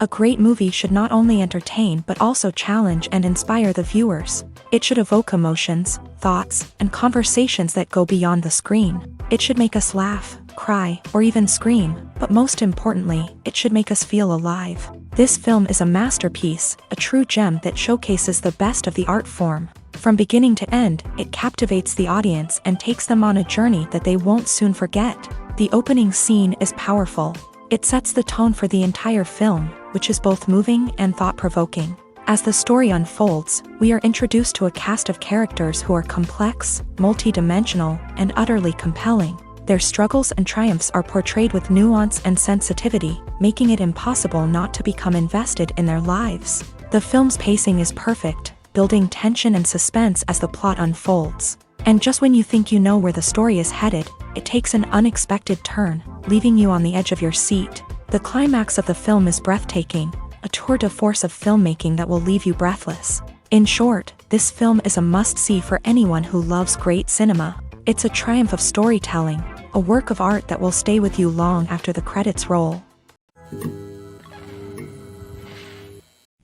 A great movie should not only entertain but also challenge and inspire the viewers. It should evoke emotions, thoughts, and conversations that go beyond the screen. It should make us laugh, cry, or even scream, but most importantly, it should make us feel alive. This film is a masterpiece, a true gem that showcases the best of the art form. From beginning to end, it captivates the audience and takes them on a journey that they won't soon forget. The opening scene is powerful. It sets the tone for the entire film, which is both moving and thought-provoking. As the story unfolds, we are introduced to a cast of characters who are complex, multi-dimensional, and utterly compelling. Their struggles and triumphs are portrayed with nuance and sensitivity, making it impossible not to become invested in their lives. The film's pacing is perfect, building tension and suspense as the plot unfolds. And just when you think you know where the story is headed, it takes an unexpected turn, leaving you on the edge of your seat. The climax of the film is breathtaking, a tour de force of filmmaking that will leave you breathless. In short, this film is a must-see for anyone who loves great cinema. It's a triumph of storytelling, a work of art that will stay with you long after the credits roll.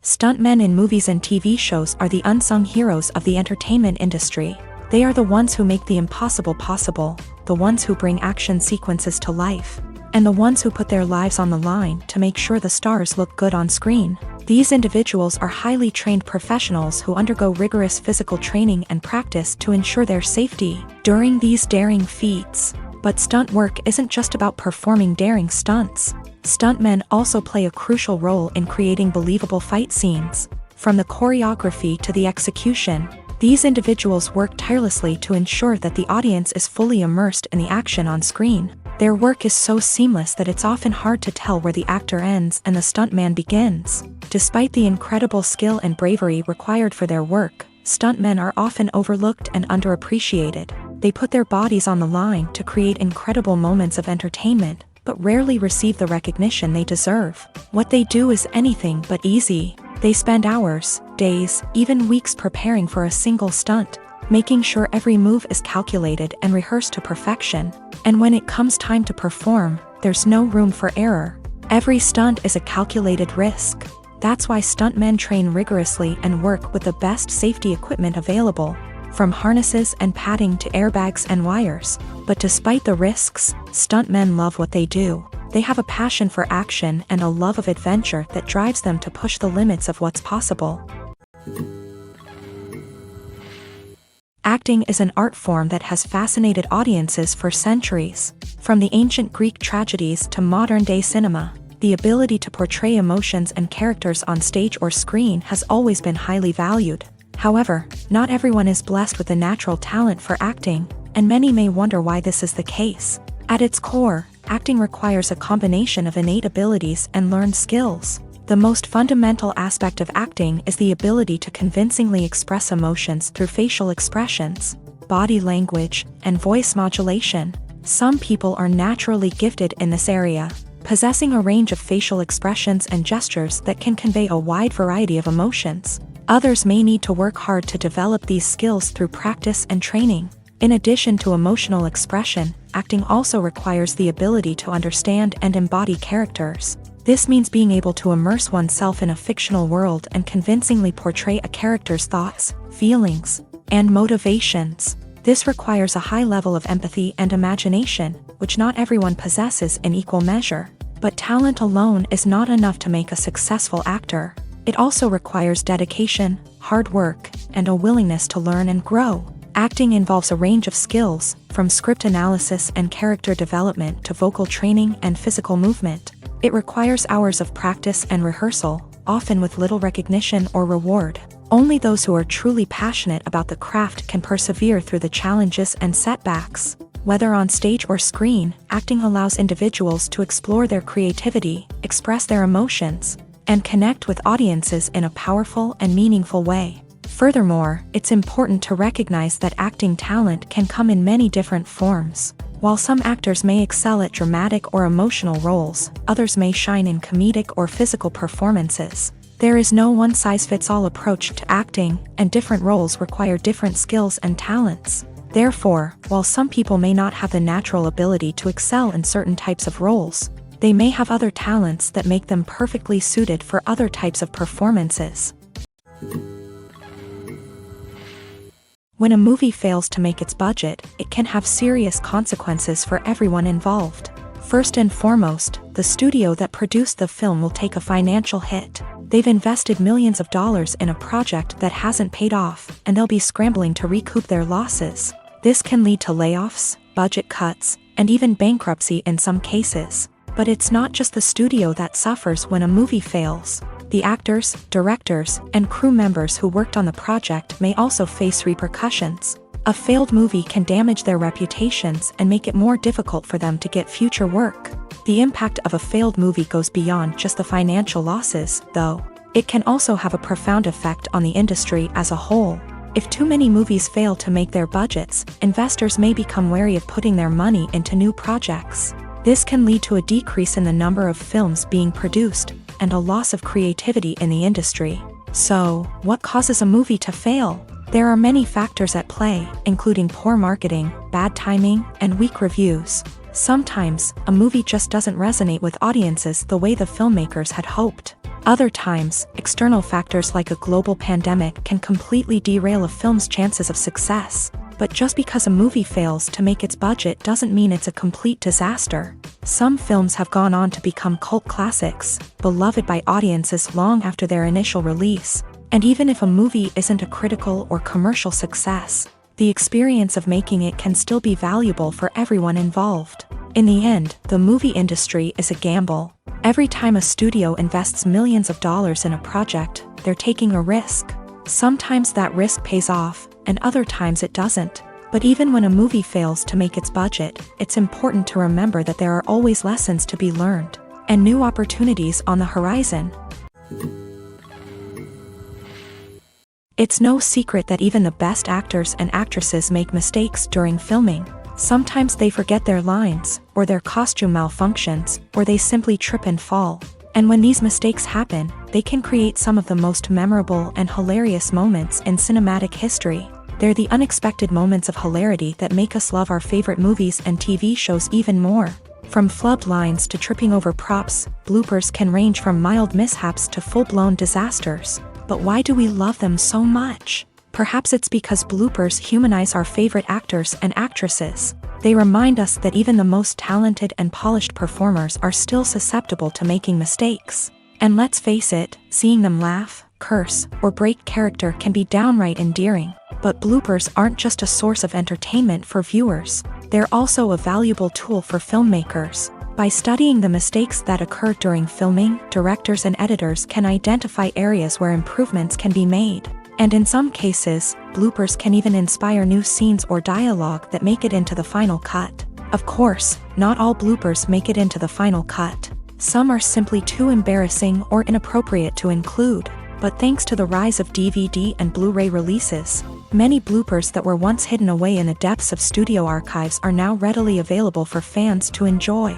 Stuntmen in movies and TV shows are the unsung heroes of the entertainment industry. They are the ones who make the impossible possible, the ones who bring action sequences to life, and the ones who put their lives on the line to make sure the stars look good on screen. These individuals are highly trained professionals who undergo rigorous physical training and practice to ensure their safety during these daring feats. But stunt work isn't just about performing daring stunts. Stuntmen also play a crucial role in creating believable fight scenes. From the choreography to the execution, these individuals work tirelessly to ensure that the audience is fully immersed in the action on screen. Their work is so seamless that it's often hard to tell where the actor ends and the stuntman begins. Despite the incredible skill and bravery required for their work, stuntmen are often overlooked and underappreciated. They put their bodies on the line to create incredible moments of entertainment, but rarely receive the recognition they deserve. What they do is anything but easy. They spend hours, days, even weeks preparing for a single stunt, making sure every move is calculated and rehearsed to perfection. And when it comes time to perform, there's no room for error. Every stunt is a calculated risk. That's why stuntmen train rigorously and work with the best safety equipment available, from harnesses and padding to airbags and wires. But despite the risks, stuntmen love what they do. They have a passion for action and a love of adventure that drives them to push the limits of what's possible. Acting is an art form that has fascinated audiences for centuries. From the ancient Greek tragedies to modern-day cinema, the ability to portray emotions and characters on stage or screen has always been highly valued. However, not everyone is blessed with a natural talent for acting, and many may wonder why this is the case. At its core, acting requires a combination of innate abilities and learned skills. The most fundamental aspect of acting is the ability to convincingly express emotions through facial expressions, body language, and voice modulation. Some people are naturally gifted in this area, possessing a range of facial expressions and gestures that can convey a wide variety of emotions. Others may need to work hard to develop these skills through practice and training. In addition to emotional expression, acting also requires the ability to understand and embody characters. This means being able to immerse oneself in a fictional world and convincingly portray a character's thoughts, feelings, and motivations. This requires a high level of empathy and imagination, which not everyone possesses in equal measure. But talent alone is not enough to make a successful actor. It also requires dedication, hard work, and a willingness to learn and grow. Acting involves a range of skills, from script analysis and character development to vocal training and physical movement. It requires hours of practice and rehearsal, often with little recognition or reward. Only those who are truly passionate about the craft can persevere through the challenges and setbacks. Whether on stage or screen, acting allows individuals to explore their creativity, express their emotions, and connect with audiences in a powerful and meaningful way. Furthermore, it's important to recognize that acting talent can come in many different forms. While some actors may excel at dramatic or emotional roles, others may shine in comedic or physical performances. There is no one-size-fits-all approach to acting, and different roles require different skills and talents. Therefore, while some people may not have the natural ability to excel in certain types of roles, they may have other talents that make them perfectly suited for other types of performances. When a movie fails to make its budget, it can have serious consequences for everyone involved. First and foremost, the studio that produced the film will take a financial hit. They've invested millions of dollars in a project that hasn't paid off, and they'll be scrambling to recoup their losses. This can lead to layoffs, budget cuts, and even bankruptcy in some cases. But it's not just the studio that suffers when a movie fails. The actors, directors, and crew members who worked on the project may also face repercussions. A failed movie can damage their reputations and make it more difficult for them to get future work. The impact of a failed movie goes beyond just the financial losses, though. It can also have a profound effect on the industry as a whole. If too many movies fail to make their budgets, investors may become wary of putting their money into new projects. This can lead to a decrease in the number of films being produced, and a loss of creativity in the industry. So, what causes a movie to fail? There are many factors at play, including poor marketing, bad timing, and weak reviews. Sometimes, a movie just doesn't resonate with audiences the way the filmmakers had hoped. Other times, external factors like a global pandemic can completely derail a film's chances of success. But just because a movie fails to make its budget doesn't mean it's a complete disaster. Some films have gone on to become cult classics, beloved by audiences long after their initial release. And even if a movie isn't a critical or commercial success, the experience of making it can still be valuable for everyone involved. In the end, the movie industry is a gamble. Every time a studio invests millions of dollars in a project, they're taking a risk. Sometimes that risk pays off, and other times it doesn't. But even when a movie fails to make its budget, it's important to remember that there are always lessons to be learned, and new opportunities on the horizon. It's no secret that even the best actors and actresses make mistakes during filming. Sometimes they forget their lines, or their costume malfunctions, or they simply trip and fall. And when these mistakes happen, they can create some of the most memorable and hilarious moments in cinematic history. They're the unexpected moments of hilarity that make us love our favorite movies and TV shows even more. From flubbed lines to tripping over props, bloopers can range from mild mishaps to full-blown disasters. But why do we love them so much? Perhaps it's because bloopers humanize our favorite actors and actresses. They remind us that even the most talented and polished performers are still susceptible to making mistakes. And let's face it, seeing them laugh, curse, or break character can be downright endearing. But bloopers aren't just a source of entertainment for viewers. They're also a valuable tool for filmmakers. By studying the mistakes that occur during filming, directors and editors can identify areas where improvements can be made. And in some cases, bloopers can even inspire new scenes or dialogue that make it into the final cut. Of course, not all bloopers make it into the final cut. Some are simply too embarrassing or inappropriate to include. But thanks to the rise of DVD and Blu-ray releases, many bloopers that were once hidden away in the depths of studio archives are now readily available for fans to enjoy.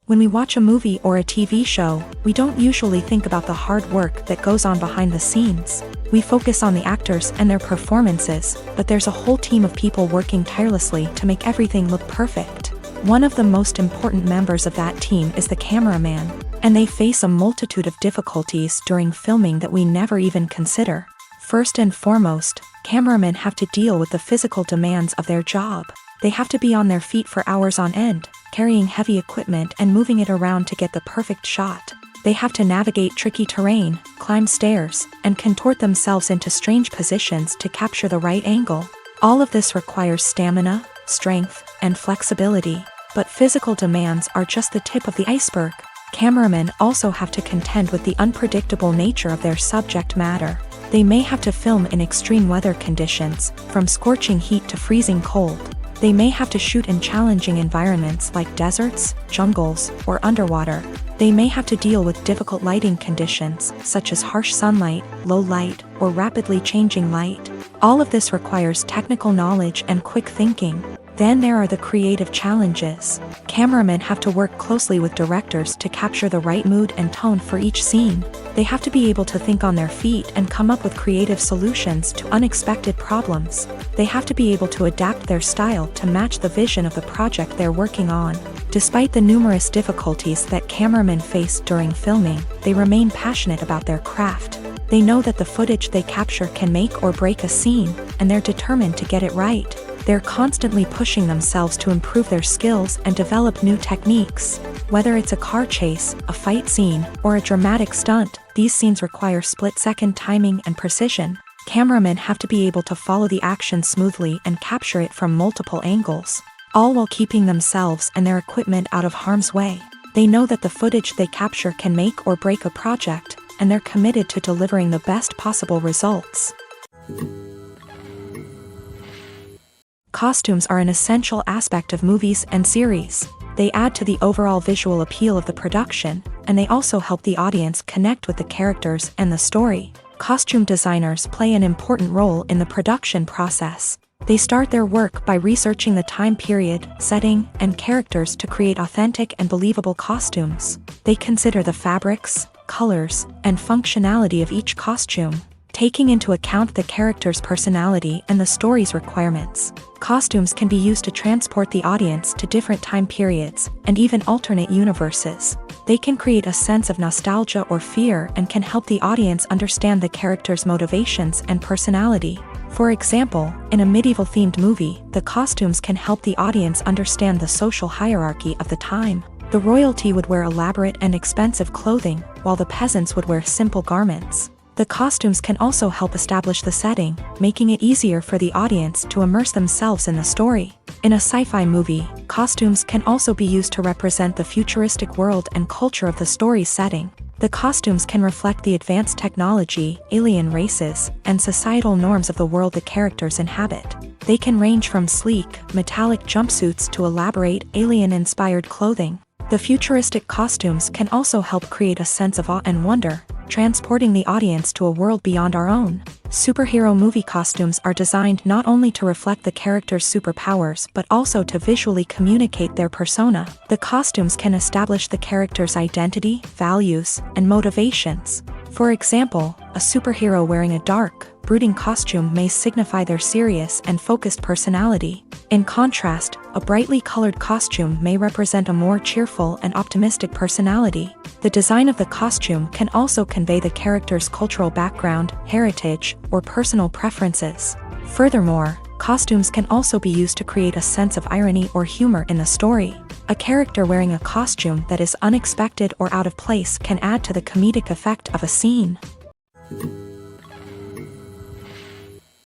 When we watch a movie or a TV show, we don't usually think about the hard work that goes on behind the scenes. We focus on the actors and their performances, but there's a whole team of people working tirelessly to make everything look perfect. One of the most important members of that team is the cameraman, and they face a multitude of difficulties during filming that we never even consider. First and foremost, cameramen have to deal with the physical demands of their job. They have to be on their feet for hours on end, carrying heavy equipment and moving it around to get the perfect shot. They have to navigate tricky terrain, climb stairs, and contort themselves into strange positions to capture the right angle. All of this requires stamina, strength, and flexibility. But physical demands are just the tip of the iceberg. Cameramen also have to contend with the unpredictable nature of their subject matter. They may have to film in extreme weather conditions, from scorching heat to freezing cold. They may have to shoot in challenging environments like deserts, jungles, or underwater. They may have to deal with difficult lighting conditions, such as harsh sunlight, low light, or rapidly changing light. All of this requires technical knowledge and quick thinking. Then there are the creative challenges. Cameramen have to work closely with directors to capture the right mood and tone for each scene. They have to be able to think on their feet and come up with creative solutions to unexpected problems. They have to be able to adapt their style to match the vision of the project they're working on. Despite the numerous difficulties that cameramen face during filming, they remain passionate about their craft. They know that the footage they capture can make or break a scene, and they're determined to get it right. They're constantly pushing themselves to improve their skills and develop new techniques. Whether it's a car chase, a fight scene, or a dramatic stunt, these scenes require split-second timing and precision. Cameramen have to be able to follow the action smoothly and capture it from multiple angles, all while keeping themselves and their equipment out of harm's way. They know that the footage they capture can make or break a project, and they're committed to delivering the best possible results. Costumes are an essential aspect of movies and series. They add to the overall visual appeal of the production, and they also help the audience connect with the characters and the story. Costume designers play an important role in the production process. They start their work by researching the time period, setting, and characters to create authentic and believable costumes. They consider the fabrics, colors, and functionality of each costume, taking into account the character's personality and the story's requirements. Costumes can be used to transport the audience to different time periods, and even alternate universes. They can create a sense of nostalgia or fear and can help the audience understand the character's motivations and personality. For example, in a medieval-themed movie, the costumes can help the audience understand the social hierarchy of the time. The royalty would wear elaborate and expensive clothing, while the peasants would wear simple garments. The costumes can also help establish the setting, making it easier for the audience to immerse themselves in the story. In a sci-fi movie, costumes can also be used to represent the futuristic world and culture of the story's setting. The costumes can reflect the advanced technology, alien races, and societal norms of the world the characters inhabit. They can range from sleek, metallic jumpsuits to elaborate, alien-inspired clothing. The futuristic costumes can also help create a sense of awe and wonder, transporting the audience to a world beyond our own. Superhero movie costumes are designed not only to reflect the character's superpowers but also to visually communicate their persona. The costumes can establish the character's identity, values, and motivations. For example, a superhero wearing a dark, brooding costume may signify their serious and focused personality. In contrast, a brightly colored costume may represent a more cheerful and optimistic personality. The design of the costume can also convey the character's cultural background, heritage, or personal preferences. Furthermore, costumes can also be used to create a sense of irony or humor in the story. A character wearing a costume that is unexpected or out of place can add to the comedic effect of a scene.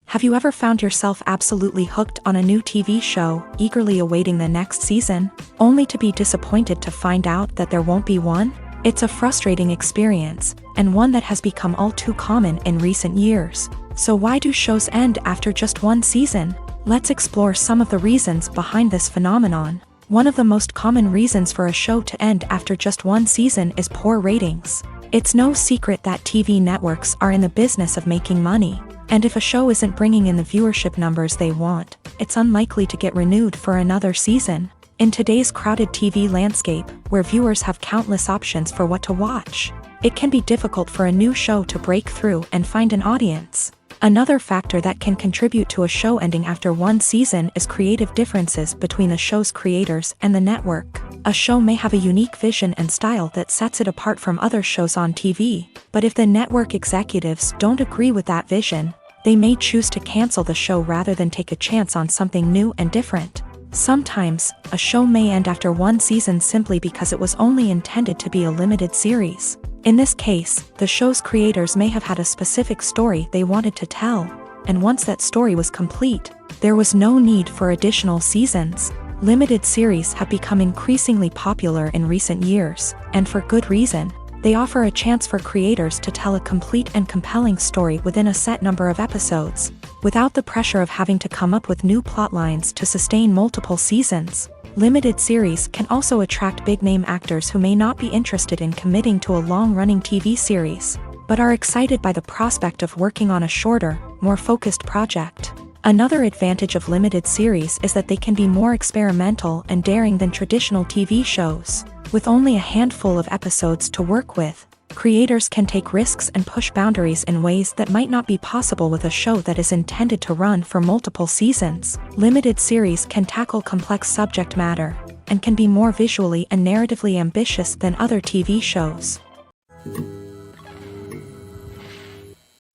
Have you ever found yourself absolutely hooked on a new TV show, eagerly awaiting the next season, only to be disappointed to find out that there won't be one? It's a frustrating experience, and one that has become all too common in recent years. So why do shows end after just one season? Let's explore some of the reasons behind this phenomenon. One of the most common reasons for a show to end after just one season is poor ratings. It's no secret that TV networks are in the business of making money. And if a show isn't bringing in the viewership numbers they want, it's unlikely to get renewed for another season. In today's crowded TV landscape, where viewers have countless options for what to watch, it can be difficult for a new show to break through and find an audience. Another factor that can contribute to a show ending after one season is creative differences between the show's creators and the network. A show may have a unique vision and style that sets it apart from other shows on TV, but if the network executives don't agree with that vision, they may choose to cancel the show rather than take a chance on something new and different. Sometimes, a show may end after one season simply because it was only intended to be a limited series. In this case, the show's creators may have had a specific story they wanted to tell, and once that story was complete, there was no need for additional seasons. Limited series have become increasingly popular in recent years, and for good reason. They offer a chance for creators to tell a complete and compelling story within a set number of episodes, without the pressure of having to come up with new plotlines to sustain multiple seasons. Limited series can also attract big-name actors who may not be interested in committing to a long-running TV series, but are excited by the prospect of working on a shorter, more focused project. Another advantage of limited series is that they can be more experimental and daring than traditional TV shows. With only a handful of episodes to work with, creators can take risks and push boundaries in ways that might not be possible with a show that is intended to run for multiple seasons. Limited series can tackle complex subject matter, and can be more visually and narratively ambitious than other TV shows.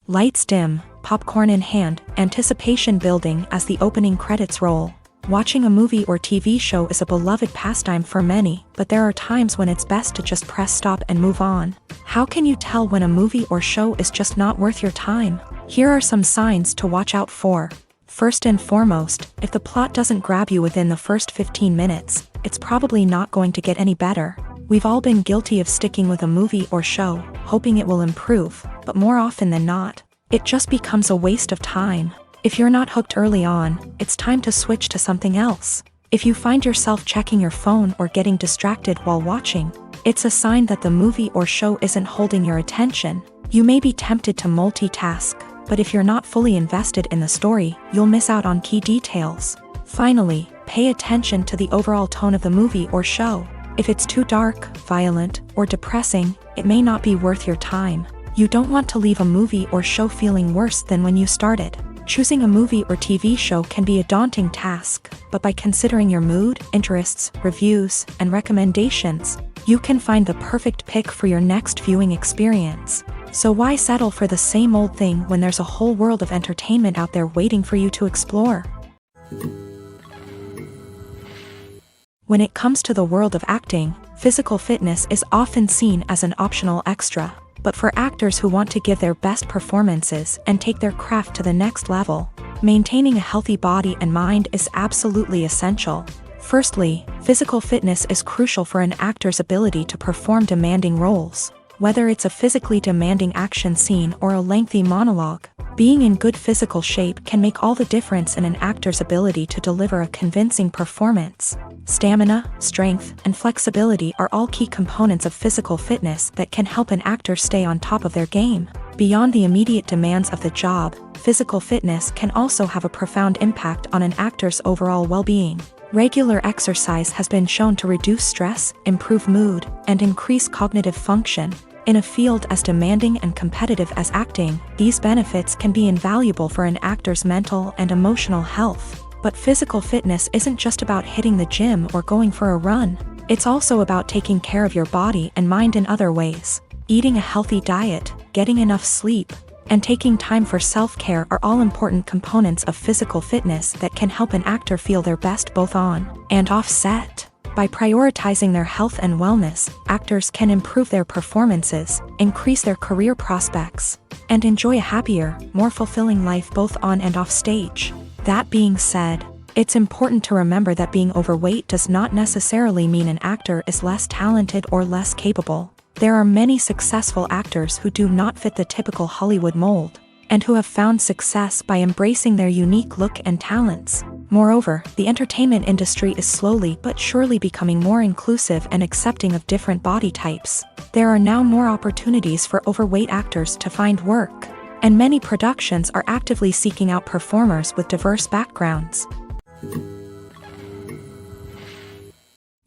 Lights dim, popcorn in hand, anticipation building as the opening credits roll. Watching a movie or TV show is a beloved pastime for many, but there are times when it's best to just press stop and move on. How can you tell when a movie or show is just not worth your time? Here are some signs to watch out for. First and foremost, if the plot doesn't grab you within the first 15 minutes, it's probably not going to get any better. We've all been guilty of sticking with a movie or show, hoping it will improve, but more often than not, it just becomes a waste of time. If you're not hooked early on, it's time to switch to something else. If you find yourself checking your phone or getting distracted while watching, it's a sign that the movie or show isn't holding your attention. You may be tempted to multitask, but if you're not fully invested in the story, you'll miss out on key details. Finally, pay attention to the overall tone of the movie or show. If it's too dark, violent, or depressing, it may not be worth your time. You don't want to leave a movie or show feeling worse than when you started. Choosing a movie or TV show can be a daunting task, but by considering your mood, interests, reviews, and recommendations, you can find the perfect pick for your next viewing experience. So why settle for the same old thing when there's a whole world of entertainment out there waiting for you to explore? When it comes to the world of acting, physical fitness is often seen as an optional extra. But for actors who want to give their best performances and take their craft to the next level, maintaining a healthy body and mind is absolutely essential. Firstly, physical fitness is crucial for an actor's ability to perform demanding roles. Whether it's a physically demanding action scene or a lengthy monologue, being in good physical shape can make all the difference in an actor's ability to deliver a convincing performance. Stamina, strength, and flexibility are all key components of physical fitness that can help an actor stay on top of their game. Beyond the immediate demands of the job, physical fitness can also have a profound impact on an actor's overall well-being. Regular exercise has been shown to reduce stress, improve mood, and increase cognitive function. In a field as demanding and competitive as acting, these benefits can be invaluable for an actor's mental and emotional health. But physical fitness isn't just about hitting the gym or going for a run. It's also about taking care of your body and mind in other ways. Eating a healthy diet, getting enough sleep, and taking time for self-care are all important components of physical fitness that can help an actor feel their best both on and off set. By prioritizing their health and wellness, actors can improve their performances, increase their career prospects, and enjoy a happier, more fulfilling life both on and off stage. That being said, it's important to remember that being overweight does not necessarily mean an actor is less talented or less capable. There are many successful actors who do not fit the typical Hollywood mold, and who have found success by embracing their unique look and talents. Moreover, the entertainment industry is slowly but surely becoming more inclusive and accepting of different body types. There are now more opportunities for overweight actors to find work, and many productions are actively seeking out performers with diverse backgrounds.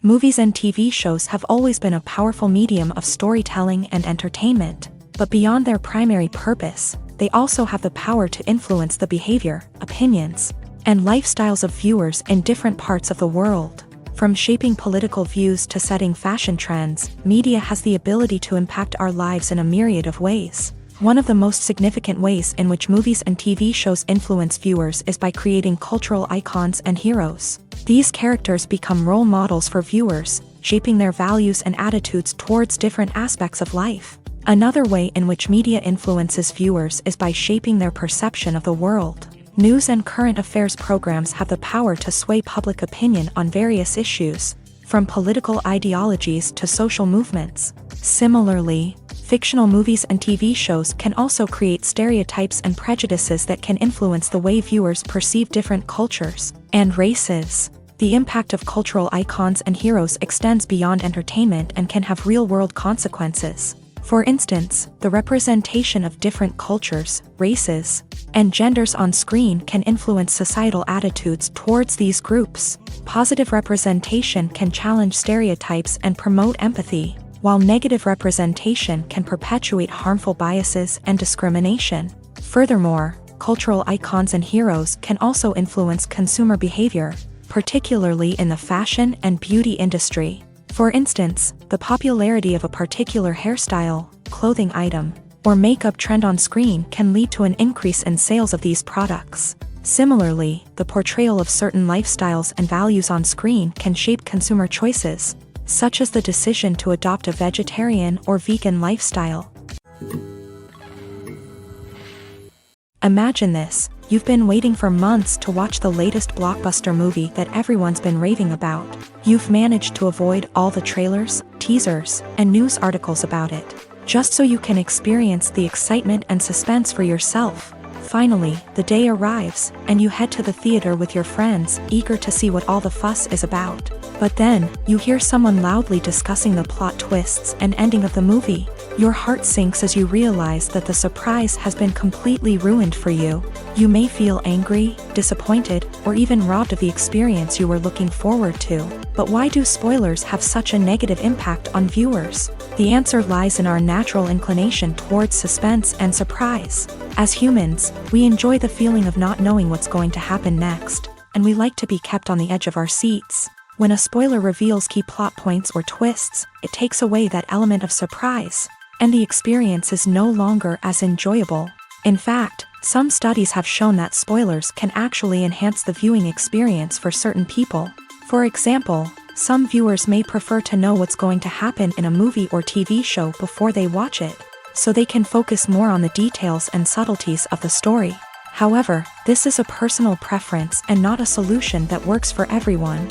Movies and TV shows have always been a powerful medium of storytelling and entertainment, but beyond their primary purpose, they also have the power to influence the behavior, opinions, and lifestyles of viewers in different parts of the world. From shaping political views to setting fashion trends, media has the ability to impact our lives in a myriad of ways. One of the most significant ways in which movies and TV shows influence viewers is by creating cultural icons and heroes. These characters become role models for viewers, shaping their values and attitudes towards different aspects of life. Another way in which media influences viewers is by shaping their perception of the world. News and current affairs programs have the power to sway public opinion on various issues, from political ideologies to social movements. Similarly, fictional movies and TV shows can also create stereotypes and prejudices that can influence the way viewers perceive different cultures and races. The impact of cultural icons and heroes extends beyond entertainment and can have real-world consequences. For instance, the representation of different cultures, races, and genders on screen can influence societal attitudes towards these groups. Positive representation can challenge stereotypes and promote empathy, while negative representation can perpetuate harmful biases and discrimination. Furthermore, cultural icons and heroes can also influence consumer behavior, particularly in the fashion and beauty industry. For instance, the popularity of a particular hairstyle, clothing item, or makeup trend on screen can lead to an increase in sales of these products. Similarly, the portrayal of certain lifestyles and values on screen can shape consumer choices, such as the decision to adopt a vegetarian or vegan lifestyle. Imagine this: you've been waiting for months to watch the latest blockbuster movie that everyone's been raving about. You've managed to avoid all the trailers, teasers, and news articles about it, just so you can experience the excitement and suspense for yourself. Finally, the day arrives, and you head to the theater with your friends, eager to see what all the fuss is about. But then, you hear someone loudly discussing the plot twists and ending of the movie. Your heart sinks as you realize that the surprise has been completely ruined for you. You may feel angry, disappointed, or even robbed of the experience you were looking forward to. But why do spoilers have such a negative impact on viewers? The answer lies in our natural inclination towards suspense and surprise. As humans, we enjoy the feeling of not knowing what's going to happen next, and we like to be kept on the edge of our seats. When a spoiler reveals key plot points or twists, it takes away that element of surprise, and the experience is no longer as enjoyable. In fact, some studies have shown that spoilers can actually enhance the viewing experience for certain people. For example, some viewers may prefer to know what's going to happen in a movie or TV show before they watch it, so they can focus more on the details and subtleties of the story. However, this is a personal preference and not a solution that works for everyone.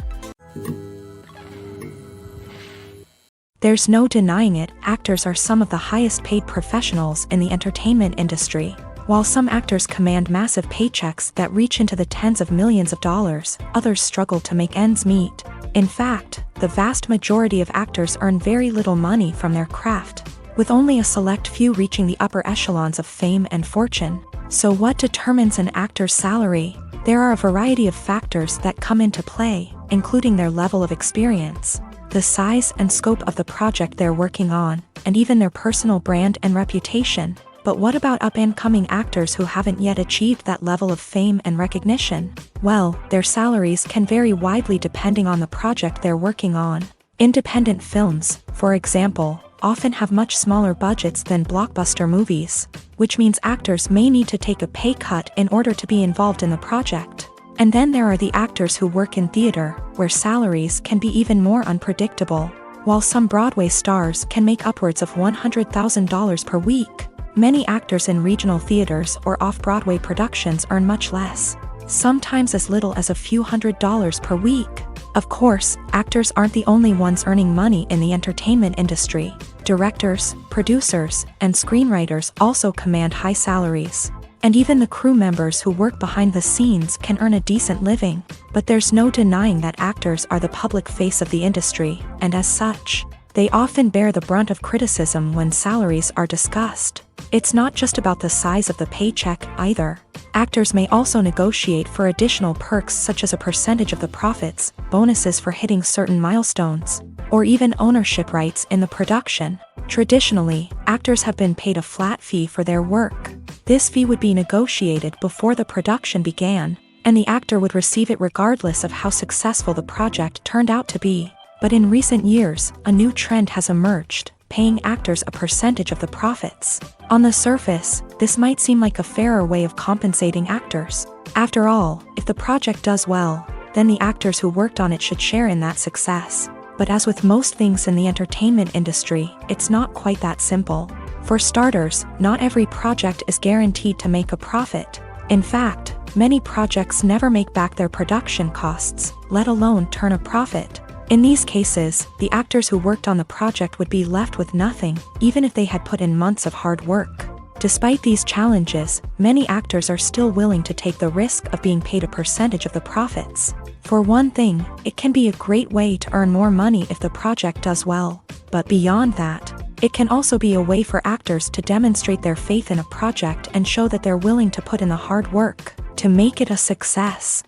There's no denying it, actors are some of the highest paid professionals in the entertainment industry. While some actors command massive paychecks that reach into the tens of millions of dollars, others struggle to make ends meet. In fact, the vast majority of actors earn very little money from their craft, with only a select few reaching the upper echelons of fame and fortune. So what determines an actor's salary? There are a variety of factors that come into play, including their level of experience, the size and scope of the project they're working on, and even their personal brand and reputation. But what about up-and-coming actors who haven't yet achieved that level of fame and recognition? Well, their salaries can vary widely depending on the project they're working on. Independent films, for example, often have much smaller budgets than blockbuster movies, which means actors may need to take a pay cut in order to be involved in the project. And then there are the actors who work in theater, where salaries can be even more unpredictable. While some Broadway stars can make upwards of $100,000 per week, many actors in regional theaters or off-Broadway productions earn much less, sometimes as little as a few $100s per week. Of course, actors aren't the only ones earning money in the entertainment industry. Directors, producers, and screenwriters also command high salaries. And even the crew members who work behind the scenes can earn a decent living. But there's no denying that actors are the public face of the industry, and as such, they often bear the brunt of criticism when salaries are discussed. It's not just about the size of the paycheck either. Actors may also negotiate for additional perks such as a percentage of the profits, bonuses for hitting certain milestones, or even ownership rights in the production. Traditionally, actors have been paid a flat fee for their work. This fee would be negotiated before the production began, and the actor would receive it regardless of how successful the project turned out to be. But in recent years, a new trend has emerged: paying actors a percentage of the profits. On the surface, this might seem like a fairer way of compensating actors. After all, if the project does well, then the actors who worked on it should share in that success. But as with most things in the entertainment industry, it's not quite that simple. For starters, not every project is guaranteed to make a profit. In fact, many projects never make back their production costs, let alone turn a profit. In these cases, the actors who worked on the project would be left with nothing, even if they had put in months of hard work. Despite these challenges, many actors are still willing to take the risk of being paid a percentage of the profits. For one thing, it can be a great way to earn more money if the project does well. But beyond that, it can also be a way for actors to demonstrate their faith in a project and show that they're willing to put in the hard work to make it a success.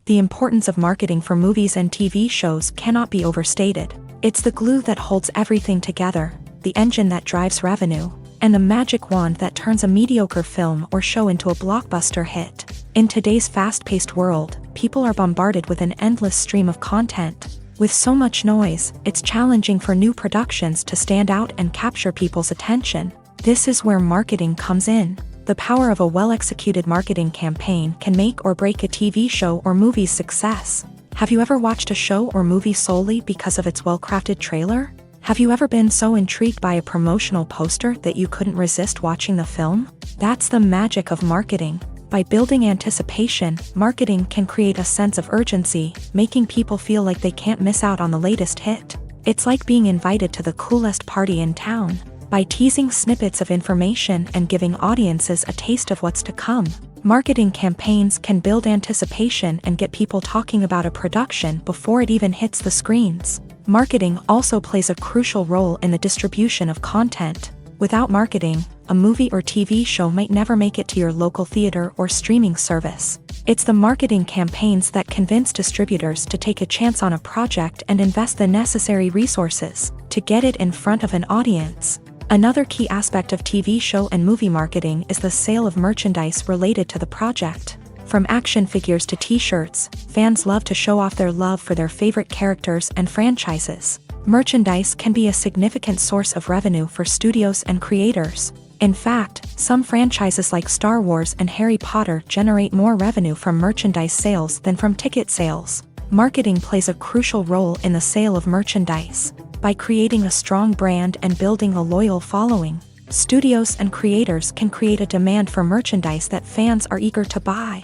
The importance of marketing for movies and TV shows cannot be overstated. It's the glue that holds everything together, the engine that drives revenue, and the magic wand that turns a mediocre film or show into a blockbuster hit. In today's fast-paced world, people are bombarded with an endless stream of content. With so much noise, it's challenging for new productions to stand out and capture people's attention. This is where marketing comes in. The power of a well-executed marketing campaign can make or break a TV show or movie's success. Have you ever watched a show or movie solely because of its well-crafted trailer? Have you ever been so intrigued by a promotional poster that you couldn't resist watching the film? That's the magic of marketing. By building anticipation, marketing can create a sense of urgency, making people feel like they can't miss out on the latest hit. It's like being invited to the coolest party in town. By teasing snippets of information and giving audiences a taste of what's to come, marketing campaigns can build anticipation and get people talking about a production before it even hits the screens. Marketing also plays a crucial role in the distribution of content. Without marketing, a movie or TV show might never make it to your local theater or streaming service. It's the marketing campaigns that convince distributors to take a chance on a project and invest the necessary resources to get it in front of an audience. Another key aspect of TV show and movie marketing is the sale of merchandise related to the project. From action figures to t-shirts, fans love to show off their love for their favorite characters and franchises. Merchandise can be a significant source of revenue for studios and creators. In fact, some franchises like Star Wars and Harry Potter generate more revenue from merchandise sales than from ticket sales. Marketing plays a crucial role in the sale of merchandise. By creating a strong brand and building a loyal following, studios and creators can create a demand for merchandise that fans are eager to buy.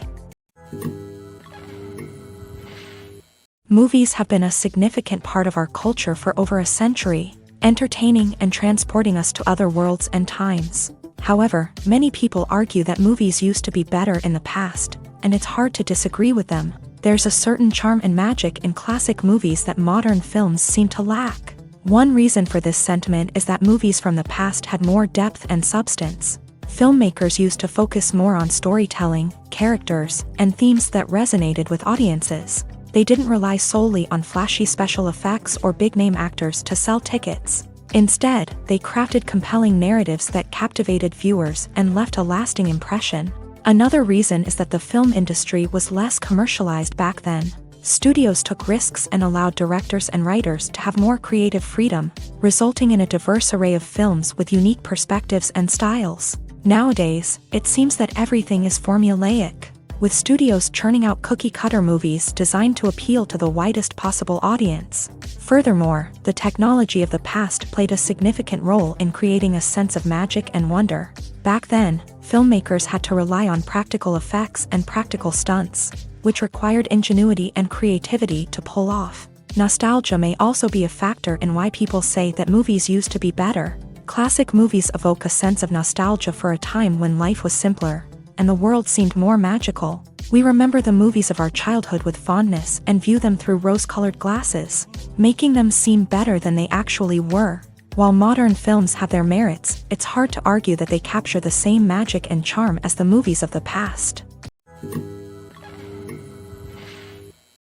Movies have been a significant part of our culture for over a century, entertaining and transporting us to other worlds and times. However, many people argue that movies used to be better in the past, and it's hard to disagree with them. There's a certain charm and magic in classic movies that modern films seem to lack. One reason for this sentiment is that movies from the past had more depth and substance. Filmmakers used to focus more on storytelling, characters, and themes that resonated with audiences. They didn't rely solely on flashy special effects or big-name actors to sell tickets. Instead, they crafted compelling narratives that captivated viewers and left a lasting impression. Another reason is that the film industry was less commercialized back then. Studios took risks and allowed directors and writers to have more creative freedom, resulting in a diverse array of films with unique perspectives and styles. Nowadays, it seems that everything is formulaic, with studios churning out cookie-cutter movies designed to appeal to the widest possible audience. Furthermore, the technology of the past played a significant role in creating a sense of magic and wonder. Back then, filmmakers had to rely on practical effects and practical stunts, which required ingenuity and creativity to pull off. Nostalgia may also be a factor in why people say that movies used to be better. Classic movies evoke a sense of nostalgia for a time when life was simpler, and the world seemed more magical. We remember the movies of our childhood with fondness and view them through rose-colored glasses, making them seem better than they actually were. While modern films have their merits, it's hard to argue that they capture the same magic and charm as the movies of the past.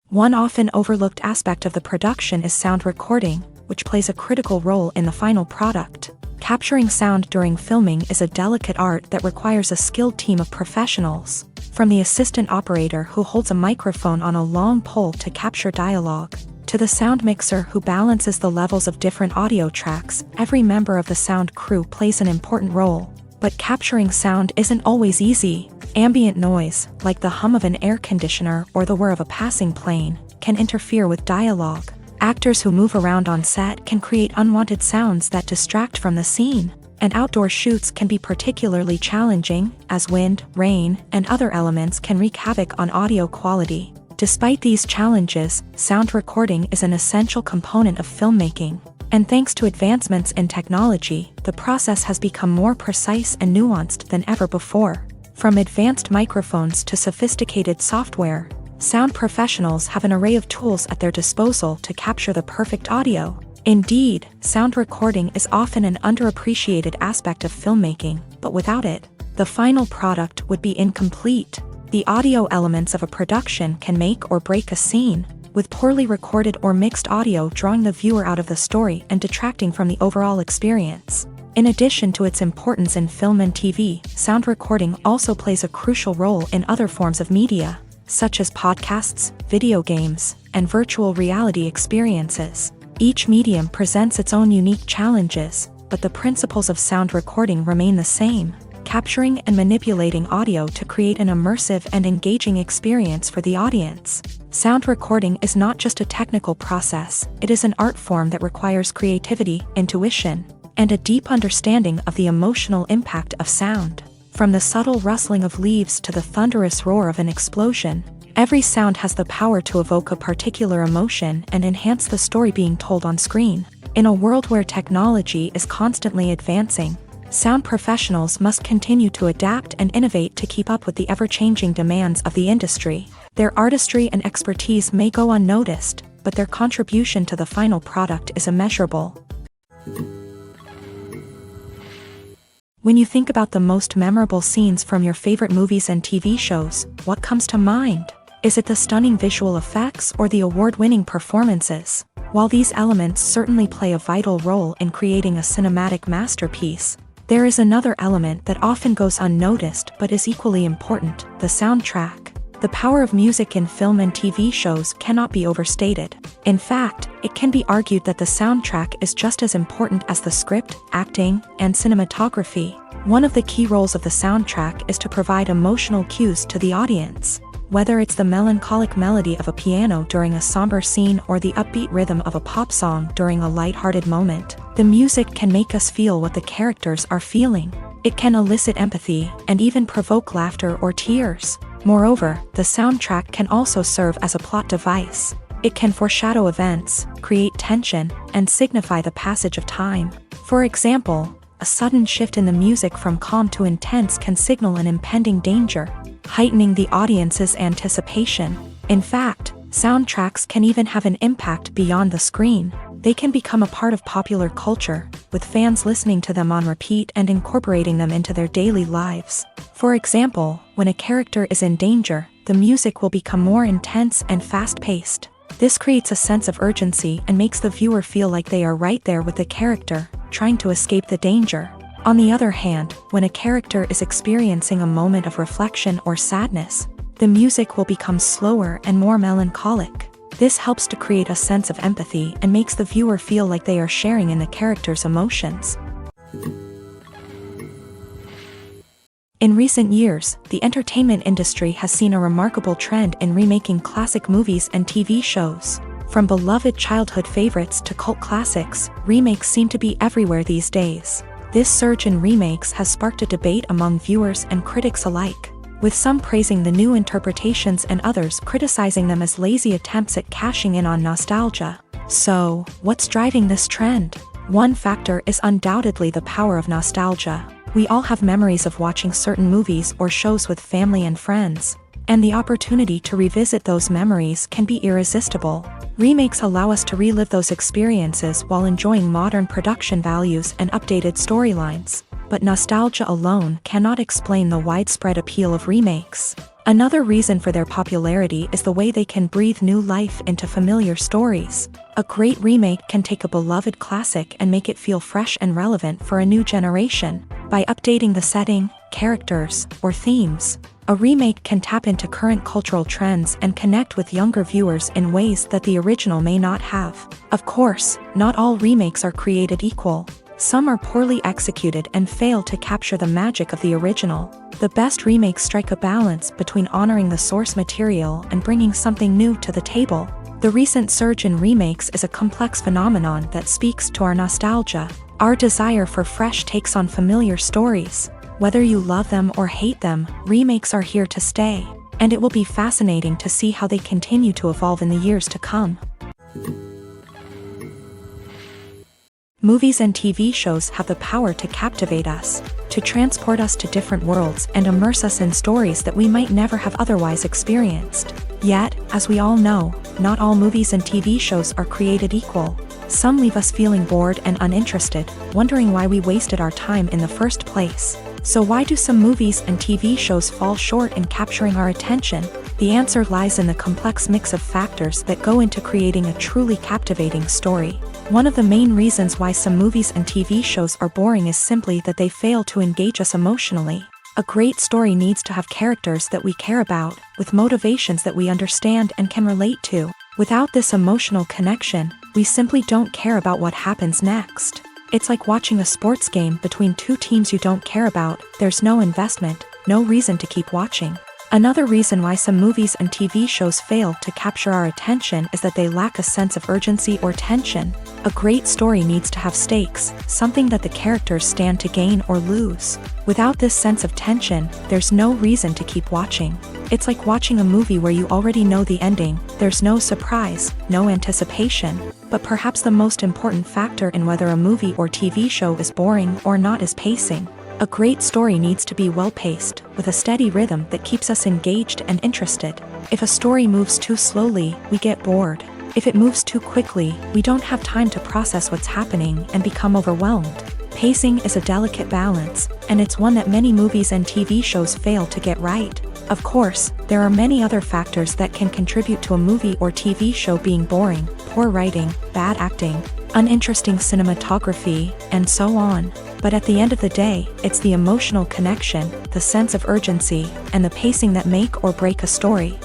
One often overlooked aspect of the production is sound recording, which plays a critical role in the final product. Capturing sound during filming is a delicate art that requires a skilled team of professionals. From the assistant operator who holds a microphone on a long pole to capture dialogue, To the sound mixer who balances the levels of different audio tracks, every member of the sound crew plays an important role. But capturing sound isn't always easy. Ambient noise, like the hum of an air conditioner or the whir of a passing plane, can interfere with dialogue. Actors who move around on set can create unwanted sounds that distract from the scene. And outdoor shoots can be particularly challenging, as wind, rain, and other elements can wreak havoc on audio quality. Despite these challenges, sound recording is an essential component of filmmaking. And thanks to advancements in technology, the process has become more precise and nuanced than ever before. From advanced microphones to sophisticated software, sound professionals have an array of tools at their disposal to capture the perfect audio. Indeed, sound recording is often an underappreciated aspect of filmmaking, but without it, the final product would be incomplete. The audio elements of a production can make or break a scene, with poorly recorded or mixed audio drawing the viewer out of the story and detracting from the overall experience. In addition to its importance in film and TV, sound recording also plays a crucial role in other forms of media, such as podcasts, video games, and virtual reality experiences. Each medium presents its own unique challenges, but the principles of sound recording remain the same: capturing and manipulating audio to create an immersive and engaging experience for the audience. Sound recording is not just a technical process, it is an art form that requires creativity, intuition, and a deep understanding of the emotional impact of sound. From the subtle rustling of leaves to the thunderous roar of an explosion, every sound has the power to evoke a particular emotion and enhance the story being told on screen. In a world where technology is constantly advancing, sound professionals must continue to adapt and innovate to keep up with the ever-changing demands of the industry. Their artistry and expertise may go unnoticed, but their contribution to the final product is immeasurable. When you think about the most memorable scenes from your favorite movies and TV shows, what comes to mind? Is it the stunning visual effects or the award-winning performances? While these elements certainly play a vital role in creating a cinematic masterpiece, there is another element that often goes unnoticed but is equally important: the soundtrack. The power of music in film and TV shows cannot be overstated. In fact, it can be argued that the soundtrack is just as important as the script, acting, and cinematography. One of the key roles of the soundtrack is to provide emotional cues to the audience. Whether it's the melancholic melody of a piano during a somber scene or the upbeat rhythm of a pop song during a light-hearted moment, the music can make us feel what the characters are feeling. It can elicit empathy and even provoke laughter or tears. Moreover, the soundtrack can also serve as a plot device. It can foreshadow events, create tension, and signify the passage of time. For example, a sudden shift in the music from calm to intense can signal an impending danger, heightening the audience's anticipation. In fact, soundtracks can even have an impact beyond the screen. They can become a part of popular culture, with fans listening to them on repeat and incorporating them into their daily lives. For example, when a character is in danger, the music will become more intense and fast-paced. This creates a sense of urgency and makes the viewer feel like they are right there with the character, trying to escape the danger. On the other hand, when a character is experiencing a moment of reflection or sadness, the music will become slower and more melancholic. This helps to create a sense of empathy and makes the viewer feel like they are sharing in the character's emotions. In recent years, the entertainment industry has seen a remarkable trend in remaking classic movies and TV shows. From beloved childhood favorites to cult classics, remakes seem to be everywhere these days. This surge in remakes has sparked a debate among viewers and critics alike, with some praising the new interpretations and others criticizing them as lazy attempts at cashing in on nostalgia. So, what's driving this trend? One factor is undoubtedly the power of nostalgia. We all have memories of watching certain movies or shows with family and friends, and the opportunity to revisit those memories can be irresistible. Remakes allow us to relive those experiences while enjoying modern production values and updated storylines. But nostalgia alone cannot explain the widespread appeal of remakes. Another reason for their popularity is the way they can breathe new life into familiar stories. A great remake can take a beloved classic and make it feel fresh and relevant for a new generation. By updating the setting, characters, or themes. A remake can tap into current cultural trends and connect with younger viewers in ways that the original may not have. Of course, not all remakes are created equal. Some are poorly executed and fail to capture the magic of the original. The best remakes strike a balance between honoring the source material and bringing something new to the table. The recent surge in remakes is a complex phenomenon that speaks to our nostalgia, our desire for fresh takes on familiar stories. Whether you love them or hate them, remakes are here to stay, and it will be fascinating to see how they continue to evolve in the years to come. Movies and TV shows have the power to captivate us, to transport us to different worlds and immerse us in stories that we might never have otherwise experienced. Yet, as we all know, not all movies and TV shows are created equal. Some leave us feeling bored and uninterested, wondering why we wasted our time in the first place. So why do some movies and TV shows fall short in capturing our attention? The answer lies in the complex mix of factors that go into creating a truly captivating story. One of the main reasons why some movies and TV shows are boring is simply that they fail to engage us emotionally. A great story needs to have characters that we care about, with motivations that we understand and can relate to. Without this emotional connection, we simply don't care about what happens next. It's like watching a sports game between two teams you don't care about. There's no investment, no reason to keep watching. Another reason why some movies and TV shows fail to capture our attention is that they lack a sense of urgency or tension. A great story needs to have stakes, something that the characters stand to gain or lose. Without this sense of tension, there's no reason to keep watching. It's like watching a movie where you already know the ending. There's no surprise, no anticipation. But perhaps the most important factor in whether a movie or TV show is boring or not is pacing. A great story needs to be well-paced, with a steady rhythm that keeps us engaged and interested. If a story moves too slowly, we get bored. If it moves too quickly, we don't have time to process what's happening and become overwhelmed. Pacing is a delicate balance, and it's one that many movies and TV shows fail to get right. Of course, there are many other factors that can contribute to a movie or TV show being boring: poor writing, bad acting, uninteresting cinematography, and so on. But at the end of the day, it's the emotional connection, the sense of urgency, and the pacing that make or break a story.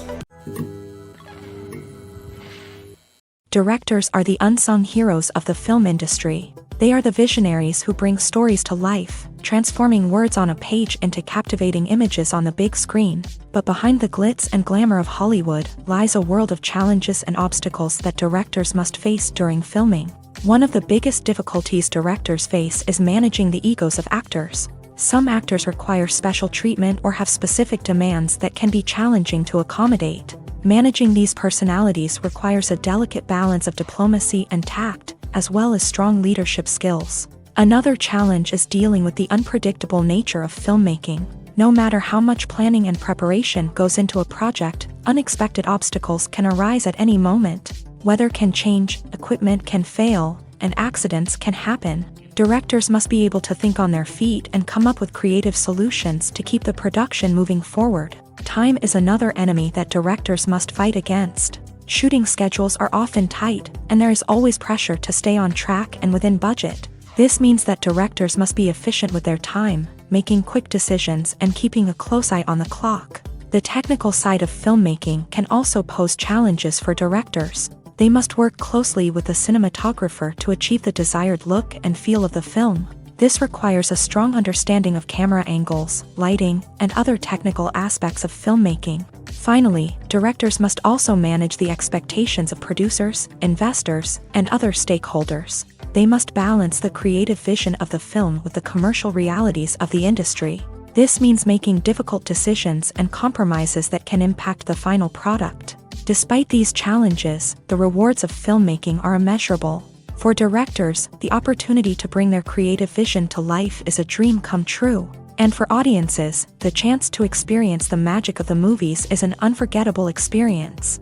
Directors are the unsung heroes of the film industry. They are the visionaries who bring stories to life, transforming words on a page into captivating images on the big screen. But behind the glitz and glamour of Hollywood lies a world of challenges and obstacles that directors must face during filming. One of the biggest difficulties directors face is managing the egos of actors. Some actors require special treatment or have specific demands that can be challenging to accommodate. Managing these personalities requires a delicate balance of diplomacy and tact, as well as strong leadership skills. Another challenge is dealing with the unpredictable nature of filmmaking. No matter how much planning and preparation goes into a project, unexpected obstacles can arise at any moment. Weather can change, equipment can fail, and accidents can happen. Directors must be able to think on their feet and come up with creative solutions to keep the production moving forward. Time is another enemy that directors must fight against. Shooting schedules are often tight, and there is always pressure to stay on track and within budget. This means that directors must be efficient with their time, making quick decisions and keeping a close eye on the clock. The technical side of filmmaking can also pose challenges for directors. They must work closely with the cinematographer to achieve the desired look and feel of the film. This requires a strong understanding of camera angles, lighting, and other technical aspects of filmmaking. Finally, directors must also manage the expectations of producers, investors, and other stakeholders. They must balance the creative vision of the film with the commercial realities of the industry. This means making difficult decisions and compromises that can impact the final product. Despite these challenges, the rewards of filmmaking are immeasurable. For directors, the opportunity to bring their creative vision to life is a dream come true. And for audiences, the chance to experience the magic of the movies is an unforgettable experience.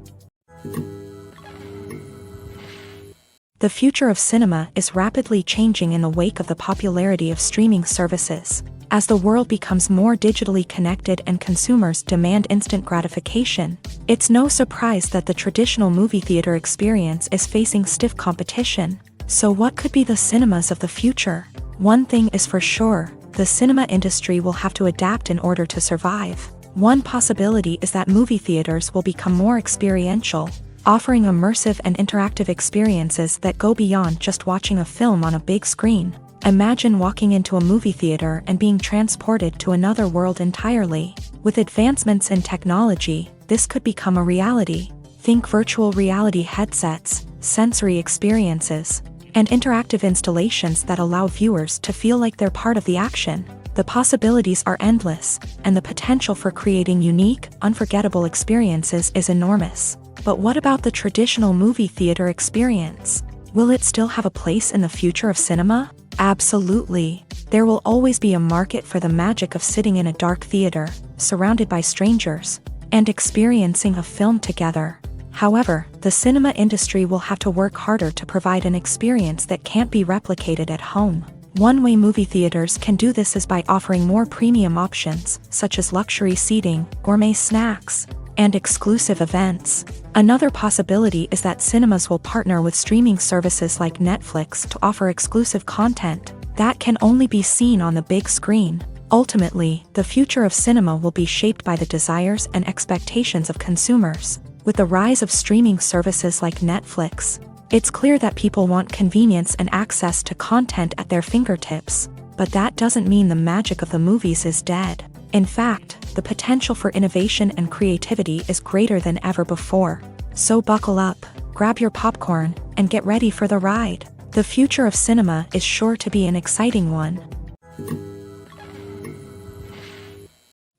The future of cinema is rapidly changing in the wake of the popularity of streaming services. As the world becomes more digitally connected and consumers demand instant gratification, it's no surprise that the traditional movie theater experience is facing stiff competition. So what could be the cinemas of the future? One thing is for sure, the cinema industry will have to adapt in order to survive. One possibility is that movie theaters will become more experiential, offering immersive and interactive experiences that go beyond just watching a film on a big screen. Imagine walking into a movie theater and being transported to another world entirely. With advancements in technology, this could become a reality. Think virtual reality headsets, sensory experiences, and interactive installations that allow viewers to feel like they're part of the action. The possibilities are endless, and the potential for creating unique, unforgettable experiences is enormous. But what about the traditional movie theater experience? Will it still have a place in the future of cinema? Absolutely. There will always be a market for the magic of sitting in a dark theater, surrounded by strangers, and experiencing a film together. However, the cinema industry will have to work harder to provide an experience that can't be replicated at home. One way movie theaters can do this is by offering more premium options, such as luxury seating, gourmet snacks, and exclusive events. Another possibility is that cinemas will partner with streaming services like Netflix to offer exclusive content that can only be seen on the big screen. Ultimately, the future of cinema will be shaped by the desires and expectations of consumers. With the rise of streaming services like Netflix, it's clear that people want convenience and access to content at their fingertips. But that doesn't mean the magic of the movies is dead. In fact, the potential for innovation and creativity is greater than ever before. So buckle up, grab your popcorn, and get ready for the ride. The future of cinema is sure to be an exciting one.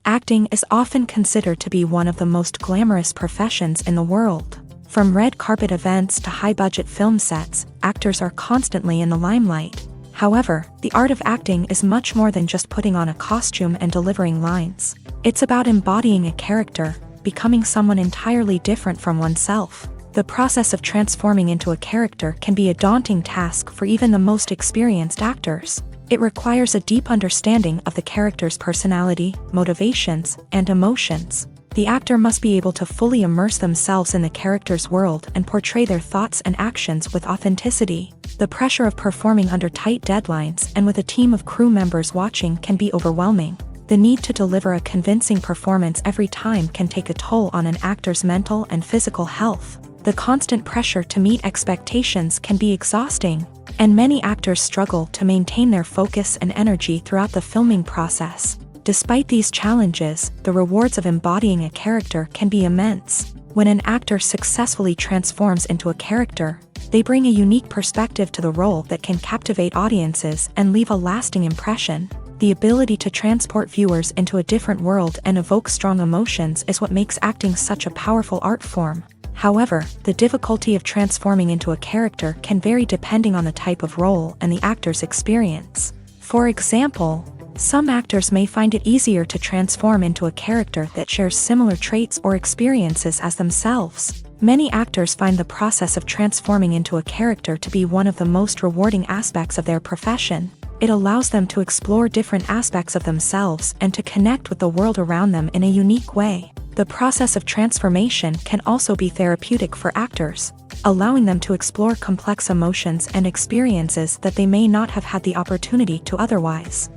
Acting is often considered to be one of the most glamorous professions in the world. From red carpet events to high-budget film sets, actors are constantly in the limelight. However, the art of acting is much more than just putting on a costume and delivering lines. It's about embodying a character, becoming someone entirely different from oneself. The process of transforming into a character can be a daunting task for even the most experienced actors. It requires a deep understanding of the character's personality, motivations, and emotions. The actor must be able to fully immerse themselves in the character's world and portray their thoughts and actions with authenticity. The pressure of performing under tight deadlines and with a team of crew members watching can be overwhelming. The need to deliver a convincing performance every time can take a toll on an actor's mental and physical health. The constant pressure to meet expectations can be exhausting, and many actors struggle to maintain their focus and energy throughout the filming process. Despite these challenges, the rewards of embodying a character can be immense. When an actor successfully transforms into a character, they bring a unique perspective to the role that can captivate audiences and leave a lasting impression. The ability to transport viewers into a different world and evoke strong emotions is what makes acting such a powerful art form. However, the difficulty of transforming into a character can vary depending on the type of role and the actor's experience. For example, some actors may find it easier to transform into a character that shares similar traits or experiences as themselves. Many actors find the process of transforming into a character to be one of the most rewarding aspects of their profession. It allows them to explore different aspects of themselves and to connect with the world around them in a unique way. The process of transformation can also be therapeutic for actors, allowing them to explore complex emotions and experiences that they may not have had the opportunity to otherwise.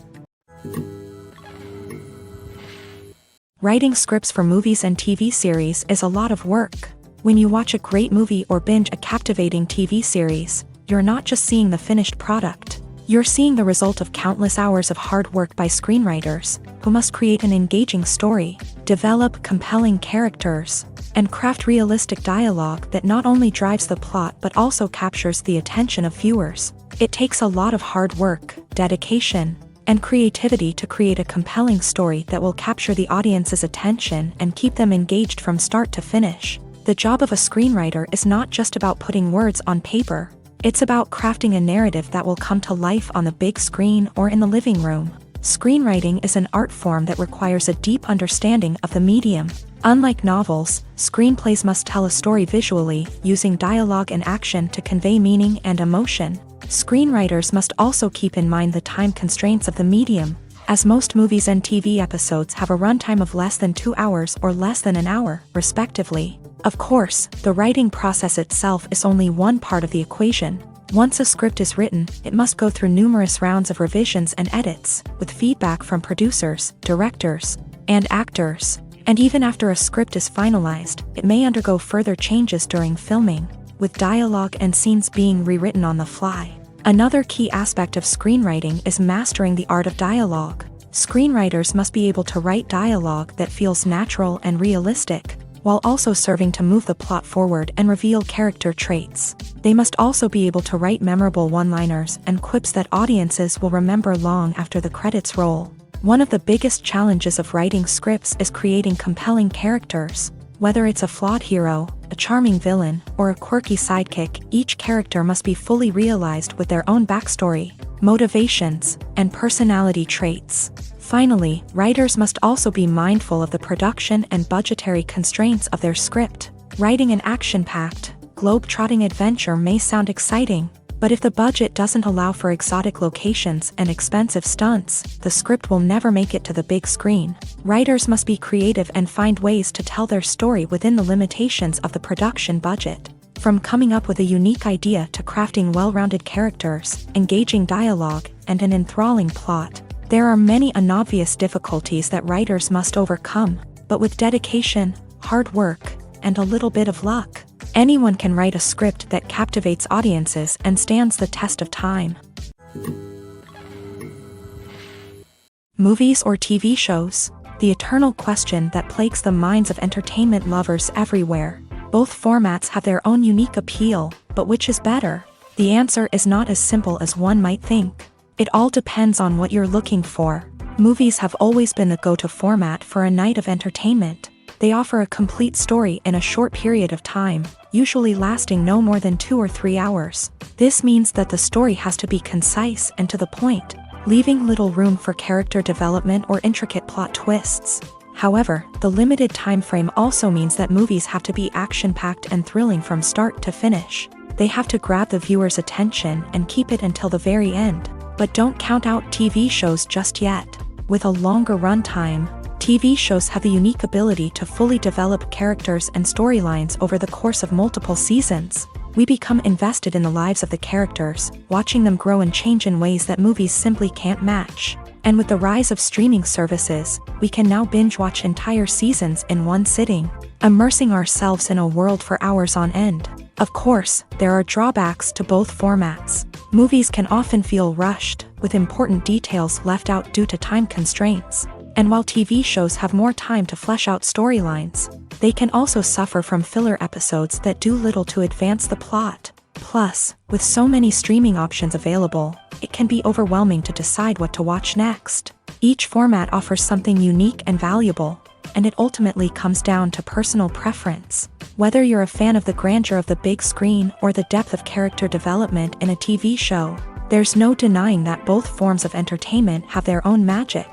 Writing scripts for movies and TV series is a lot of work. When you watch a great movie or binge a captivating TV series, you're not just seeing the finished product. You're seeing the result of countless hours of hard work by screenwriters, who must create an engaging story, develop compelling characters, and craft realistic dialogue that not only drives the plot but also captures the attention of viewers. It takes a lot of hard work, dedication, and creativity to create a compelling story that will capture the audience's attention and keep them engaged from start to finish. The job of a screenwriter is not just about putting words on paper. It's about crafting a narrative that will come to life on the big screen or in the living room. Screenwriting is an art form that requires a deep understanding of the medium. Unlike novels, screenplays must tell a story visually, using dialogue and action to convey meaning and emotion. Screenwriters must also keep in mind the time constraints of the medium, as most movies and TV episodes have a runtime of less than 2 hours or less than an hour, respectively. Of course, the writing process itself is only one part of the equation. Once a script is written, it must go through numerous rounds of revisions and edits, with feedback from producers, directors, and actors. And even after a script is finalized, it may undergo further changes during filming, with dialogue and scenes being rewritten on the fly. Another key aspect of screenwriting is mastering the art of dialogue. Screenwriters must be able to write dialogue that feels natural and realistic, while also serving to move the plot forward and reveal character traits. They must also be able to write memorable one-liners and quips that audiences will remember long after the credits roll. One of the biggest challenges of writing scripts is creating compelling characters. Whether it's a flawed hero, a charming villain, or a quirky sidekick, each character must be fully realized with their own backstory, motivations, and personality traits. Finally, writers must also be mindful of the production and budgetary constraints of their script. Writing an action-packed, globe-trotting adventure may sound exciting, but if the budget doesn't allow for exotic locations and expensive stunts, the script will never make it to the big screen. Writers must be creative and find ways to tell their story within the limitations of the production budget. From coming up with a unique idea to crafting well-rounded characters, engaging dialogue, and an enthralling plot, there are many unobvious difficulties that writers must overcome, but with dedication, hard work, and a little bit of luck, anyone can write a script that captivates audiences and stands the test of time. Movies or TV shows? The eternal question that plagues the minds of entertainment lovers everywhere. Both formats have their own unique appeal, but which is better? The answer is not as simple as one might think. It all depends on what you're looking for. Movies have always been the go-to format for a night of entertainment. They offer a complete story in a short period of time, usually lasting no more than 2 or 3 hours. This means that the story has to be concise and to the point, leaving little room for character development or intricate plot twists. However, the limited time frame also means that movies have to be action-packed and thrilling from start to finish. They have to grab the viewer's attention and keep it until the very end. But don't count out TV shows just yet. With a longer runtime, TV shows have the unique ability to fully develop characters and storylines over the course of multiple seasons. We become invested in the lives of the characters, watching them grow and change in ways that movies simply can't match. And with the rise of streaming services, we can now binge-watch entire seasons in one sitting, immersing ourselves in a world for hours on end. Of course, there are drawbacks to both formats. Movies can often feel rushed, with important details left out due to time constraints. And while TV shows have more time to flesh out storylines, they can also suffer from filler episodes that do little to advance the plot. Plus, with so many streaming options available, it can be overwhelming to decide what to watch next. Each format offers something unique and valuable, and it ultimately comes down to personal preference. Whether you're a fan of the grandeur of the big screen or the depth of character development in a TV show, there's no denying that both forms of entertainment have their own magic.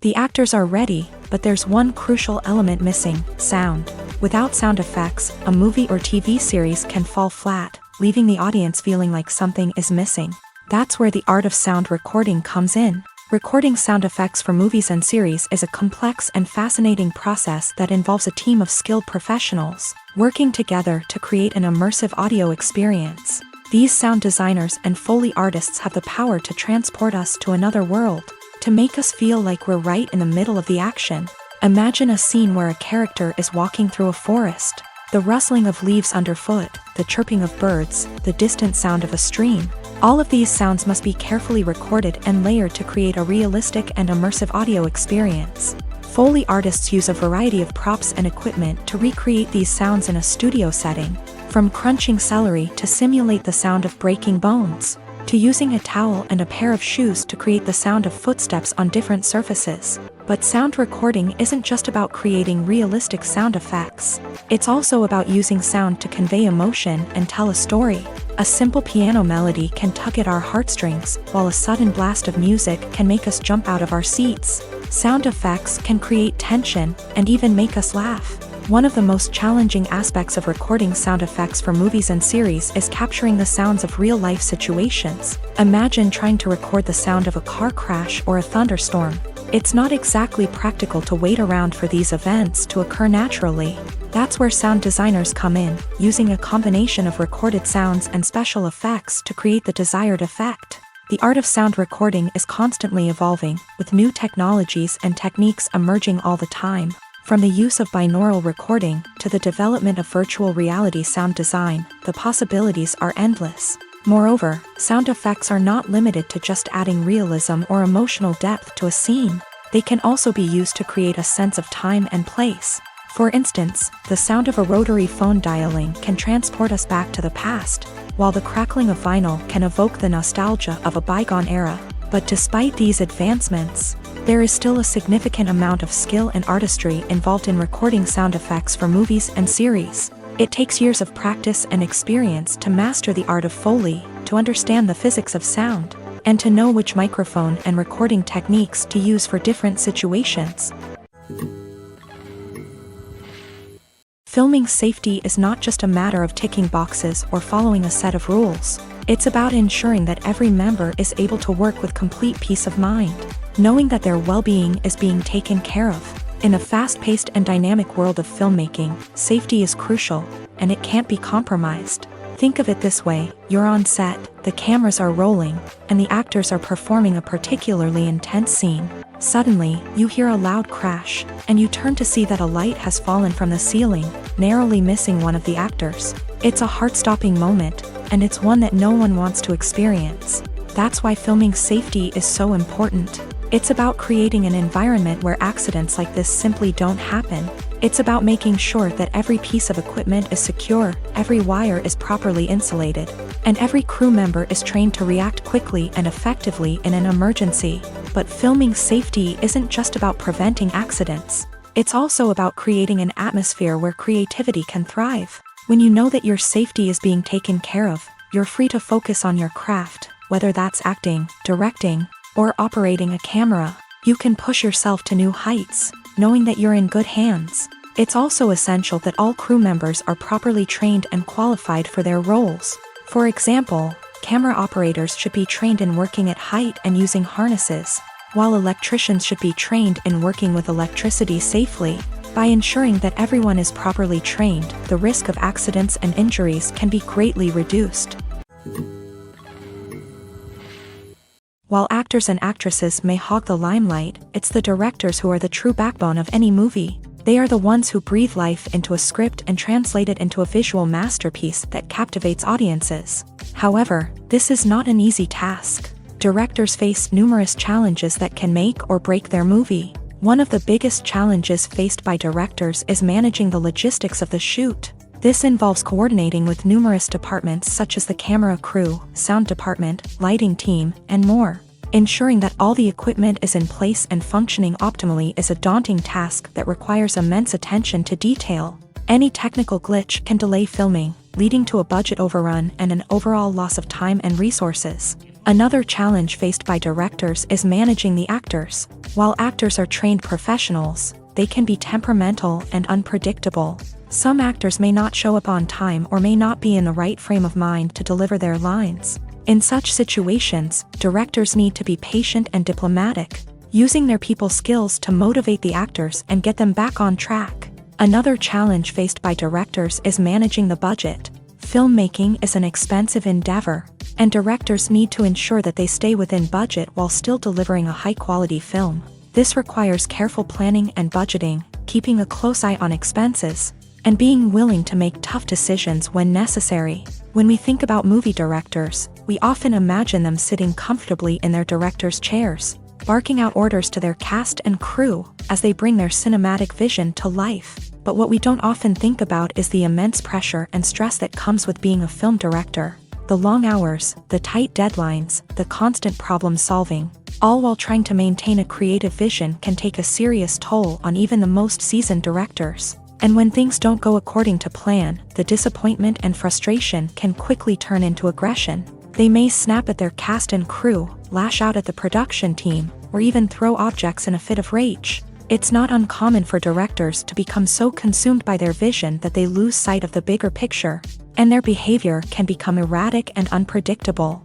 The actors are ready, but there's one crucial element missing: sound. Without sound effects, a movie or TV series can fall flat, leaving the audience feeling like something is missing. That's where the art of sound recording comes in. Recording sound effects for movies and series is a complex and fascinating process that involves a team of skilled professionals working together to create an immersive audio experience. These sound designers and Foley artists have the power to transport us to another world, to make us feel like we're right in the middle of the action. Imagine a scene where a character is walking through a forest. The rustling of leaves underfoot, the chirping of birds, the distant sound of a stream. All of these sounds must be carefully recorded and layered to create a realistic and immersive audio experience. Foley artists use a variety of props and equipment to recreate these sounds in a studio setting, from crunching celery to simulate the sound of breaking bones, to using a towel and a pair of shoes to create the sound of footsteps on different surfaces. But sound recording isn't just about creating realistic sound effects. It's also about using sound to convey emotion and tell a story. A simple piano melody can tug at our heartstrings, while a sudden blast of music can make us jump out of our seats. Sound effects can create tension and even make us laugh. One of the most challenging aspects of recording sound effects for movies and series is capturing the sounds of real-life situations. Imagine trying to record the sound of a car crash or a thunderstorm. It's not exactly practical to wait around for these events to occur naturally. That's where sound designers come in, using a combination of recorded sounds and special effects to create the desired effect. The art of sound recording is constantly evolving, with new technologies and techniques emerging all the time. From the use of binaural recording to the development of virtual reality sound design, the possibilities are endless. Moreover, sound effects are not limited to just adding realism or emotional depth to a scene. They can also be used to create a sense of time and place. For instance, the sound of a rotary phone dialing can transport us back to the past, while the crackling of vinyl can evoke the nostalgia of a bygone era. But despite these advancements, there is still a significant amount of skill and artistry involved in recording sound effects for movies and series. It takes years of practice and experience to master the art of Foley, to understand the physics of sound, and to know which microphone and recording techniques to use for different situations. Filming safety is not just a matter of ticking boxes or following a set of rules. It's about ensuring that every member is able to work with complete peace of mind, knowing that their well-being is being taken care of. In a fast-paced and dynamic world of filmmaking, safety is crucial, and it can't be compromised. Think of it this way: you're on set, the cameras are rolling, and the actors are performing a particularly intense scene. Suddenly, you hear a loud crash, and you turn to see that a light has fallen from the ceiling, narrowly missing one of the actors. It's a heart-stopping moment, and it's one that no one wants to experience. That's why filming safety is so important. It's about creating an environment where accidents like this simply don't happen. It's about making sure that every piece of equipment is secure, every wire is properly insulated, and every crew member is trained to react quickly and effectively in an emergency. But filming safety isn't just about preventing accidents. It's also about creating an atmosphere where creativity can thrive. When you know that your safety is being taken care of, you're free to focus on your craft, whether that's acting, directing, or operating a camera. You can push yourself to new heights, knowing that you're in good hands. It's also essential that all crew members are properly trained and qualified for their roles. For example, camera operators should be trained in working at height and using harnesses, while electricians should be trained in working with electricity safely. By ensuring that everyone is properly trained, the risk of accidents and injuries can be greatly reduced. While actors and actresses may hog the limelight, it's the directors who are the true backbone of any movie. They are the ones who breathe life into a script and translate it into a visual masterpiece that captivates audiences. However, this is not an easy task. Directors face numerous challenges that can make or break their movie. One of the biggest challenges faced by directors is managing the logistics of the shoot. This involves coordinating with numerous departments such as the camera crew, sound department, lighting team, and more. Ensuring that all the equipment is in place and functioning optimally is a daunting task that requires immense attention to detail. Any technical glitch can delay filming, leading to a budget overrun and an overall loss of time and resources. Another challenge faced by directors is managing the actors. While actors are trained professionals, they can be temperamental and unpredictable. Some actors may not show up on time or may not be in the right frame of mind to deliver their lines. In such situations, directors need to be patient and diplomatic, using their people skills to motivate the actors and get them back on track. Another challenge faced by directors is managing the budget. Filmmaking is an expensive endeavor, and directors need to ensure that they stay within budget while still delivering a high-quality film. This requires careful planning and budgeting, keeping a close eye on expenses, and being willing to make tough decisions when necessary. When we think about movie directors, we often imagine them sitting comfortably in their director's chairs, barking out orders to their cast and crew as they bring their cinematic vision to life. But what we don't often think about is the immense pressure and stress that comes with being a film director. The long hours, the tight deadlines, the constant problem solving, all while trying to maintain a creative vision can take a serious toll on even the most seasoned directors. And when things don't go according to plan, the disappointment and frustration can quickly turn into aggression. They may snap at their cast and crew, lash out at the production team, or even throw objects in a fit of rage. It's not uncommon for directors to become so consumed by their vision that they lose sight of the bigger picture, and their behavior can become erratic and unpredictable.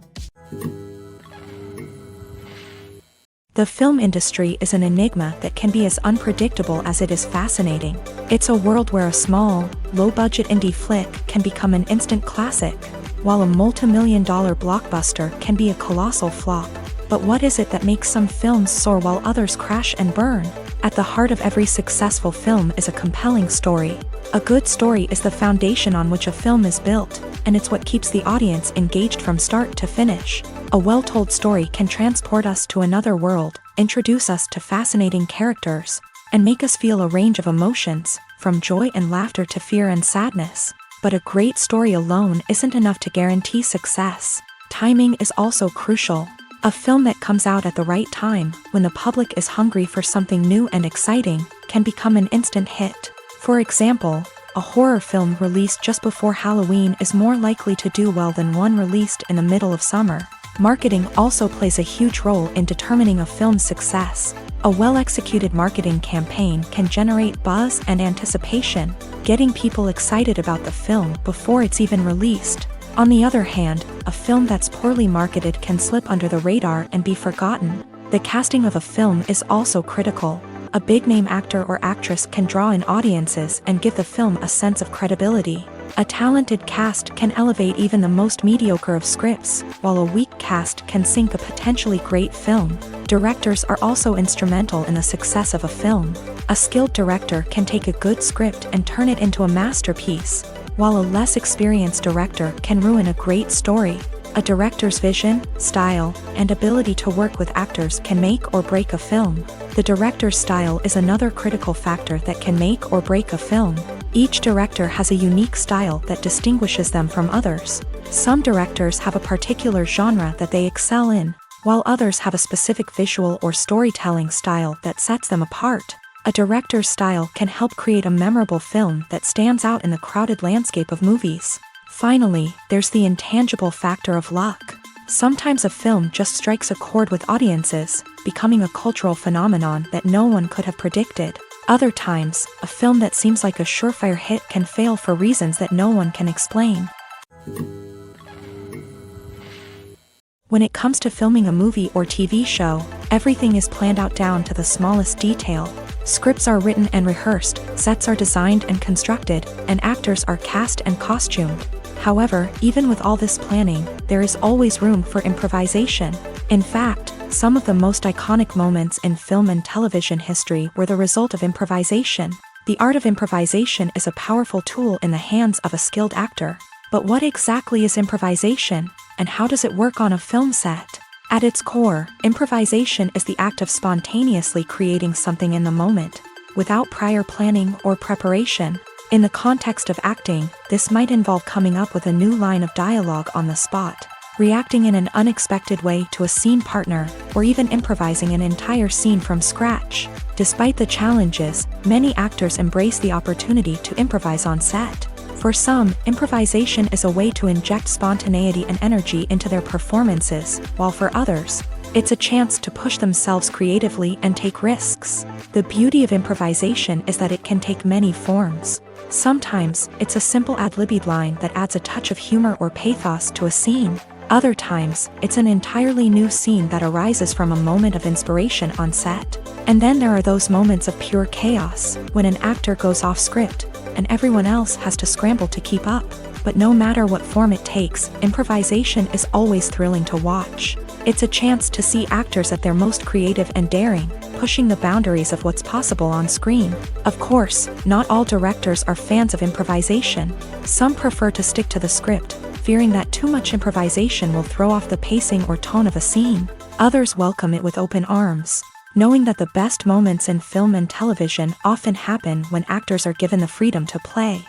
The film industry is an enigma that can be as unpredictable as it is fascinating. It's a world where a small, low-budget indie flick can become an instant classic, while a multi-million-dollar blockbuster can be a colossal flop. But what is it that makes some films soar while others crash and burn? At the heart of every successful film is a compelling story. A good story is the foundation on which a film is built, and it's what keeps the audience engaged from start to finish. A well-told story can transport us to another world, introduce us to fascinating characters, and make us feel a range of emotions, from joy and laughter to fear and sadness. But a great story alone isn't enough to guarantee success. Timing is also crucial. A film that comes out at the right time, when the public is hungry for something new and exciting, can become an instant hit. For example, a horror film released just before Halloween is more likely to do well than one released in the middle of summer. Marketing also plays a huge role in determining a film's success. A well-executed marketing campaign can generate buzz and anticipation, getting people excited about the film before it's even released. On the other hand, a film that's poorly marketed can slip under the radar and be forgotten. The casting of a film is also critical. A big-name actor or actress can draw in audiences and give the film a sense of credibility. A talented cast can elevate even the most mediocre of scripts, while a weak cast can sink a potentially great film. Directors are also instrumental in the success of a film. A skilled director can take a good script and turn it into a masterpiece, while a less experienced director can ruin a great story. A director's vision, style, and ability to work with actors can make or break a film. The director's style is another critical factor that can make or break a film. Each director has a unique style that distinguishes them from others. Some directors have a particular genre that they excel in, while others have a specific visual or storytelling style that sets them apart. A director's style can help create a memorable film that stands out in the crowded landscape of movies. Finally, there's the intangible factor of luck. Sometimes a film just strikes a chord with audiences, becoming a cultural phenomenon that no one could have predicted. Other times, a film that seems like a surefire hit can fail for reasons that no one can explain. When it comes to filming a movie or TV show, everything is planned out down to the smallest detail. Scripts are written and rehearsed, sets are designed and constructed, and actors are cast and costumed. However, even with all this planning, there is always room for improvisation. In fact, some of the most iconic moments in film and television history were the result of improvisation. The art of improvisation is a powerful tool in the hands of a skilled actor. But what exactly is improvisation, and how does it work on a film set? At its core, improvisation is the act of spontaneously creating something in the moment, without prior planning or preparation. In the context of acting, this might involve coming up with a new line of dialogue on the spot, reacting in an unexpected way to a scene partner, or even improvising an entire scene from scratch. Despite the challenges, many actors embrace the opportunity to improvise on set. For some, improvisation is a way to inject spontaneity and energy into their performances, while for others, it's a chance to push themselves creatively and take risks. The beauty of improvisation is that it can take many forms. Sometimes, it's a simple ad-libbed line that adds a touch of humor or pathos to a scene. Other times, it's an entirely new scene that arises from a moment of inspiration on set. And then there are those moments of pure chaos, when an actor goes off script, and everyone else has to scramble to keep up. But no matter what form it takes, improvisation is always thrilling to watch. It's a chance to see actors at their most creative and daring, pushing the boundaries of what's possible on screen. Of course, not all directors are fans of improvisation. Some prefer to stick to the script, fearing that too much improvisation will throw off the pacing or tone of a scene. Others welcome it with open arms, knowing that the best moments in film and television often happen when actors are given the freedom to play.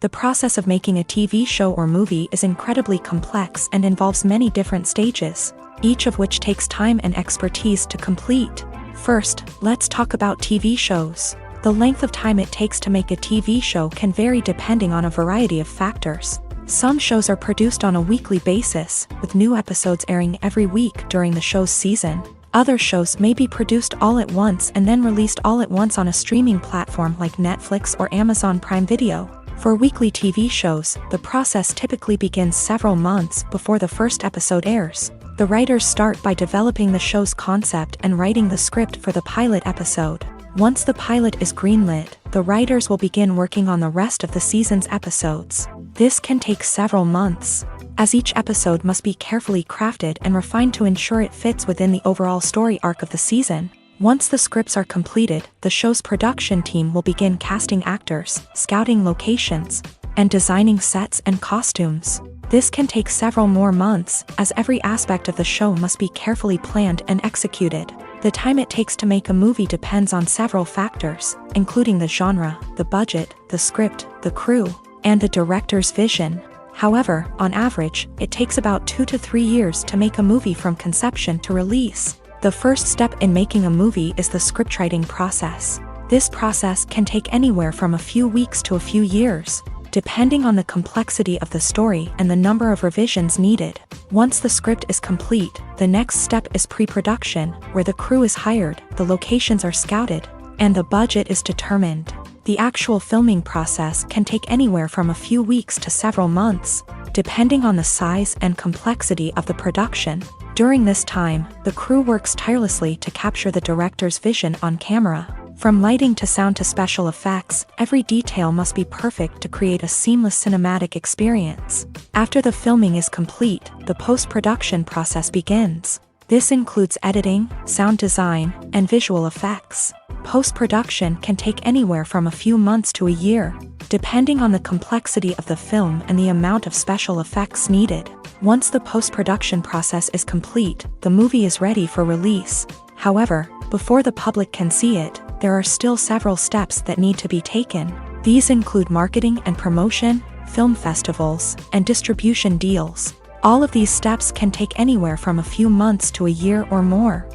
The process of making a TV show or movie is incredibly complex and involves many different stages, each of which takes time and expertise to complete. First, let's talk about TV shows. The length of time it takes to make a TV show can vary depending on a variety of factors. Some shows are produced on a weekly basis, with new episodes airing every week during the show's season. Other shows may be produced all at once and then released all at once on a streaming platform like Netflix or Amazon Prime Video. For weekly TV shows, the process typically begins several months before the first episode airs. The writers start by developing the show's concept and writing the script for the pilot episode. Once the pilot is greenlit, the writers will begin working on the rest of the season's episodes. This can take several months, as each episode must be carefully crafted and refined to ensure it fits within the overall story arc of the season. Once the scripts are completed, the show's production team will begin casting actors, scouting locations, and designing sets and costumes. This can take several more months, as every aspect of the show must be carefully planned and executed. The time it takes to make a movie depends on several factors, including the genre, the budget, the script, the crew, and the director's vision. However, on average, it takes about 2 to 3 years to make a movie from conception to release. The first step in making a movie is the scriptwriting process. This process can take anywhere from a few weeks to a few years, depending on the complexity of the story and the number of revisions needed. Once the script is complete, the next step is pre-production, where the crew is hired, the locations are scouted, and the budget is determined. The actual filming process can take anywhere from a few weeks to several months, depending on the size and complexity of the production. During this time, the crew works tirelessly to capture the director's vision on camera. From lighting to sound to special effects, every detail must be perfect to create a seamless cinematic experience. After the filming is complete, the post-production process begins. This includes editing, sound design, and visual effects. Post-production can take anywhere from a few months to a year, depending on the complexity of the film and the amount of special effects needed. Once the post-production process is complete, the movie is ready for release. However, before the public can see it, there are still several steps that need to be taken. These include marketing and promotion, film festivals, and distribution deals. All of these steps can take anywhere from a few months to a year or more.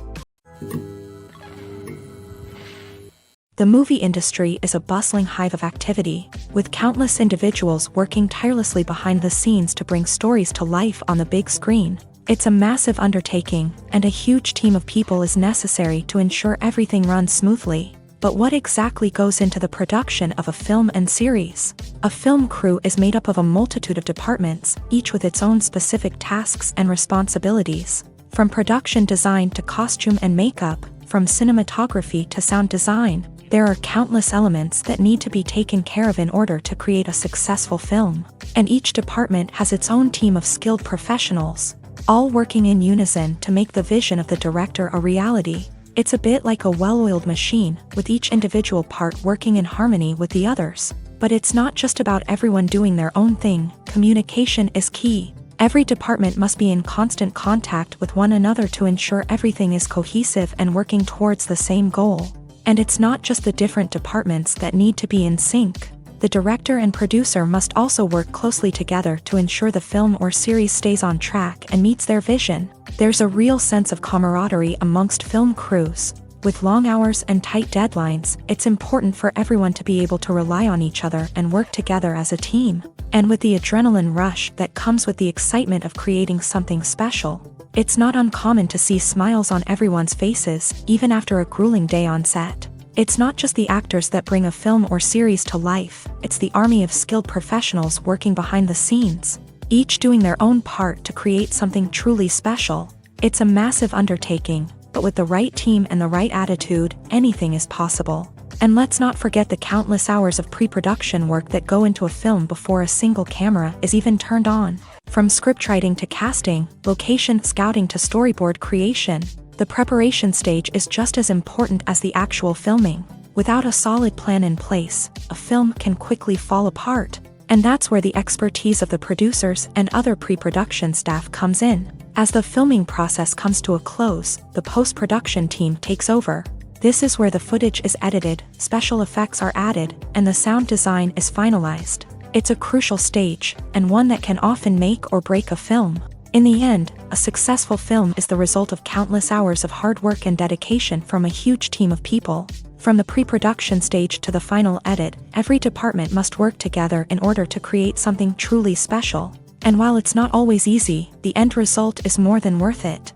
The movie industry is a bustling hive of activity, with countless individuals working tirelessly behind the scenes to bring stories to life on the big screen. It's a massive undertaking, and a huge team of people is necessary to ensure everything runs smoothly. But what exactly goes into the production of a film and series? A film crew is made up of a multitude of departments, each with its own specific tasks and responsibilities. From production design to costume and makeup, from cinematography to sound design, there are countless elements that need to be taken care of in order to create a successful film. And each department has its own team of skilled professionals, all working in unison to make the vision of the director a reality. It's a bit like a well-oiled machine, with each individual part working in harmony with the others. But it's not just about everyone doing their own thing. Communication is key. Every department must be in constant contact with one another to ensure everything is cohesive and working towards the same goal. And it's not just the different departments that need to be in sync. The director and producer must also work closely together to ensure the film or series stays on track and meets their vision. There's a real sense of camaraderie amongst film crews. With long hours and tight deadlines, it's important for everyone to be able to rely on each other and work together as a team. And with the adrenaline rush that comes with the excitement of creating something special, it's not uncommon to see smiles on everyone's faces, even after a grueling day on set. It's not just the actors that bring a film or series to life, it's the army of skilled professionals working behind the scenes, each doing their own part to create something truly special. It's a massive undertaking, but with the right team and the right attitude, anything is possible. And let's not forget the countless hours of pre-production work that go into a film before a single camera is even turned on. From scriptwriting to casting, location scouting to storyboard creation, the preparation stage is just as important as the actual filming. Without a solid plan in place, a film can quickly fall apart. And that's where the expertise of the producers and other pre-production staff comes in. As the filming process comes to a close, the post-production team takes over. This is where the footage is edited, special effects are added, and the sound design is finalized. It's a crucial stage, and one that can often make or break a film. In the end, a successful film is the result of countless hours of hard work and dedication from a huge team of people. From the pre-production stage to the final edit, every department must work together in order to create something truly special. And while it's not always easy, the end result is more than worth it.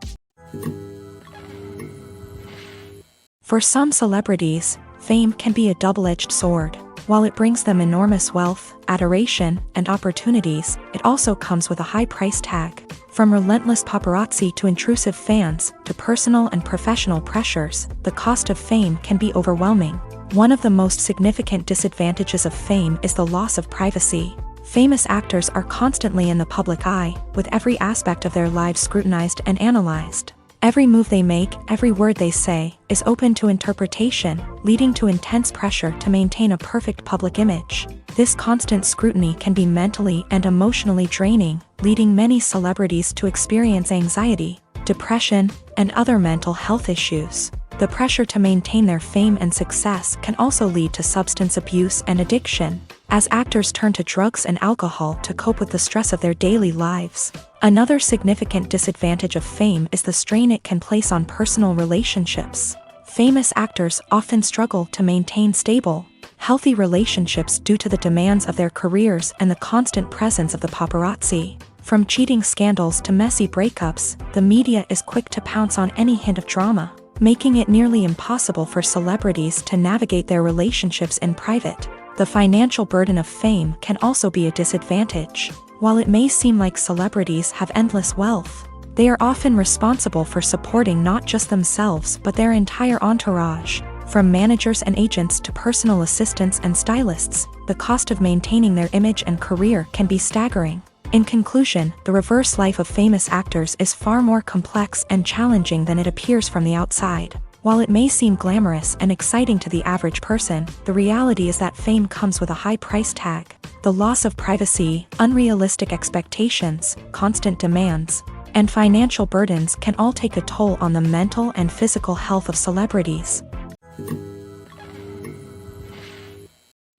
For some celebrities, fame can be a double-edged sword. While it brings them enormous wealth, adoration, and opportunities, it also comes with a high price tag. From relentless paparazzi to intrusive fans, to personal and professional pressures, the cost of fame can be overwhelming. One of the most significant disadvantages of fame is the loss of privacy. Famous actors are constantly in the public eye, with every aspect of their lives scrutinized and analyzed. Every move they make, every word they say, is open to interpretation, leading to intense pressure to maintain a perfect public image. This constant scrutiny can be mentally and emotionally draining, leading many celebrities to experience anxiety, depression, and other mental health issues. The pressure to maintain their fame and success can also lead to substance abuse and addiction, as actors turn to drugs and alcohol to cope with the stress of their daily lives. Another significant disadvantage of fame is the strain it can place on personal relationships. Famous actors often struggle to maintain stable, healthy relationships due to the demands of their careers and the constant presence of the paparazzi. From cheating scandals to messy breakups, the media is quick to pounce on any hint of drama, making it nearly impossible for celebrities to navigate their relationships in private. The financial burden of fame can also be a disadvantage. While it may seem like celebrities have endless wealth, they are often responsible for supporting not just themselves but their entire entourage. From managers and agents to personal assistants and stylists, the cost of maintaining their image and career can be staggering. In conclusion, the reverse life of famous actors is far more complex and challenging than it appears from the outside. While it may seem glamorous and exciting to the average person, the reality is that fame comes with a high price tag. The loss of privacy, unrealistic expectations, constant demands, and financial burdens can all take a toll on the mental and physical health of celebrities.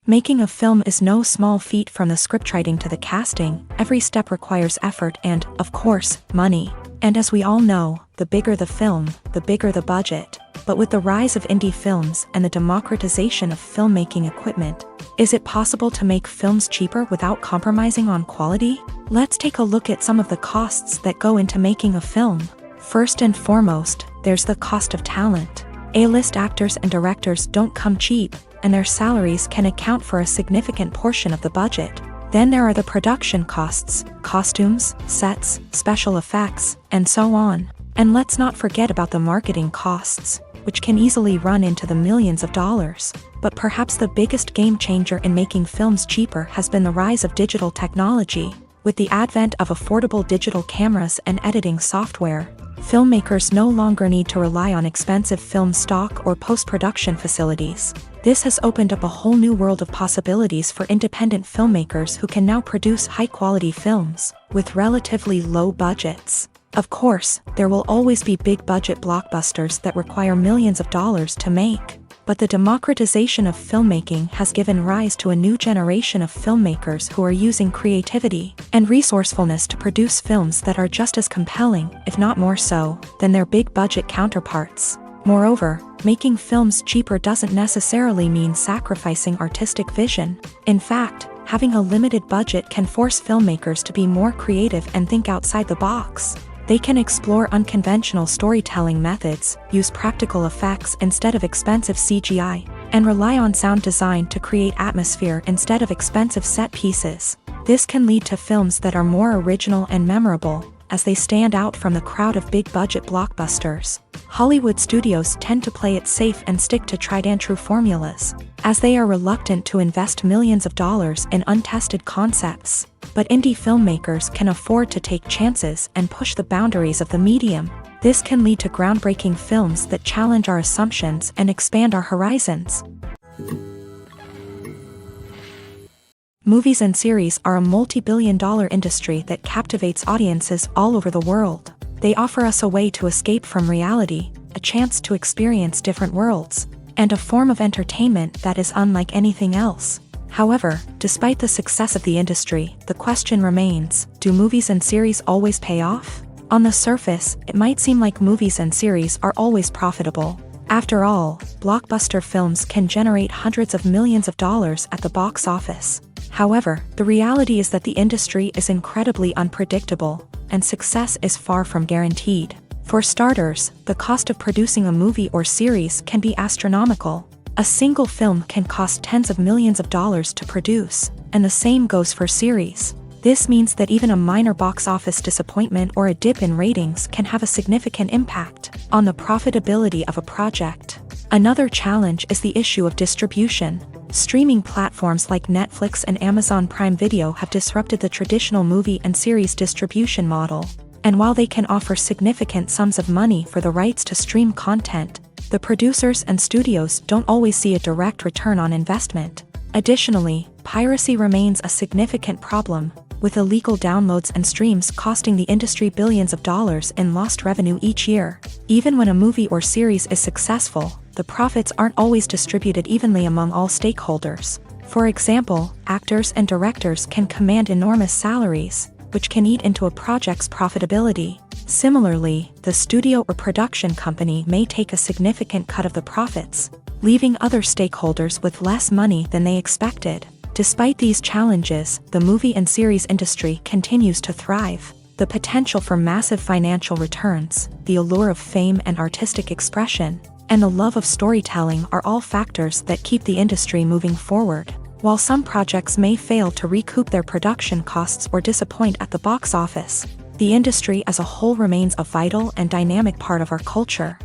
Making a film is no small feat. From the scriptwriting to the casting, every step requires effort and, of course, money. And as we all know, the bigger the film, the bigger the budget. But with the rise of indie films and the democratization of filmmaking equipment, is it possible to make films cheaper without compromising on quality? Let's take a look at some of the costs that go into making a film. First and foremost, there's the cost of talent. A-list actors and directors don't come cheap, and their salaries can account for a significant portion of the budget. Then there are the production costs, costumes, sets, special effects, and so on. And let's not forget about the marketing costs, which can easily run into the millions of dollars. But perhaps the biggest game changer in making films cheaper has been the rise of digital technology. With the advent of affordable digital cameras and editing software, filmmakers no longer need to rely on expensive film stock or post-production facilities. This has opened up a whole new world of possibilities for independent filmmakers who can now produce high-quality films with relatively low budgets. Of course, there will always be big-budget blockbusters that require millions of dollars to make. But the democratization of filmmaking has given rise to a new generation of filmmakers who are using creativity and resourcefulness to produce films that are just as compelling, if not more so, than their big-budget counterparts. Moreover, making films cheaper doesn't necessarily mean sacrificing artistic vision. In fact, having a limited budget can force filmmakers to be more creative and think outside the box. They can explore unconventional storytelling methods, use practical effects instead of expensive CGI, and rely on sound design to create atmosphere instead of expensive set pieces. This can lead to films that are more original and memorable, as they stand out from the crowd of big-budget blockbusters. Hollywood studios tend to play it safe and stick to tried-and-true formulas, as they are reluctant to invest millions of dollars in untested concepts. But indie filmmakers can afford to take chances and push the boundaries of the medium. This can lead to groundbreaking films that challenge our assumptions and expand our horizons. Movies and series are a multi-billion-dollar industry that captivates audiences all over the world. They offer us a way to escape from reality, a chance to experience different worlds, and a form of entertainment that is unlike anything else. However, despite the success of the industry, the question remains, do movies and series always pay off? On the surface, it might seem like movies and series are always profitable. After all, blockbuster films can generate hundreds of millions of dollars at the box office. However, the reality is that the industry is incredibly unpredictable, and success is far from guaranteed. For starters, the cost of producing a movie or series can be astronomical. A single film can cost tens of millions of dollars to produce, and the same goes for series. This means that even a minor box office disappointment or a dip in ratings can have a significant impact on the profitability of a project. Another challenge is the issue of distribution. Streaming platforms like Netflix and Amazon Prime Video have disrupted the traditional movie and series distribution model. And while they can offer significant sums of money for the rights to stream content, the producers and studios don't always see a direct return on investment. Additionally, piracy remains a significant problem, with illegal downloads and streams costing the industry billions of dollars in lost revenue each year. Even when a movie or series is successful, the profits aren't always distributed evenly among all stakeholders. For example, actors and directors can command enormous salaries, which can eat into a project's profitability. Similarly, the studio or production company may take a significant cut of the profits, leaving other stakeholders with less money than they expected. Despite these challenges, the movie and series industry continues to thrive. The potential for massive financial returns, the allure of fame and artistic expression, and the love of storytelling are all factors that keep the industry moving forward. While some projects may fail to recoup their production costs or disappoint at the box office, the industry as a whole remains a vital and dynamic part of our culture.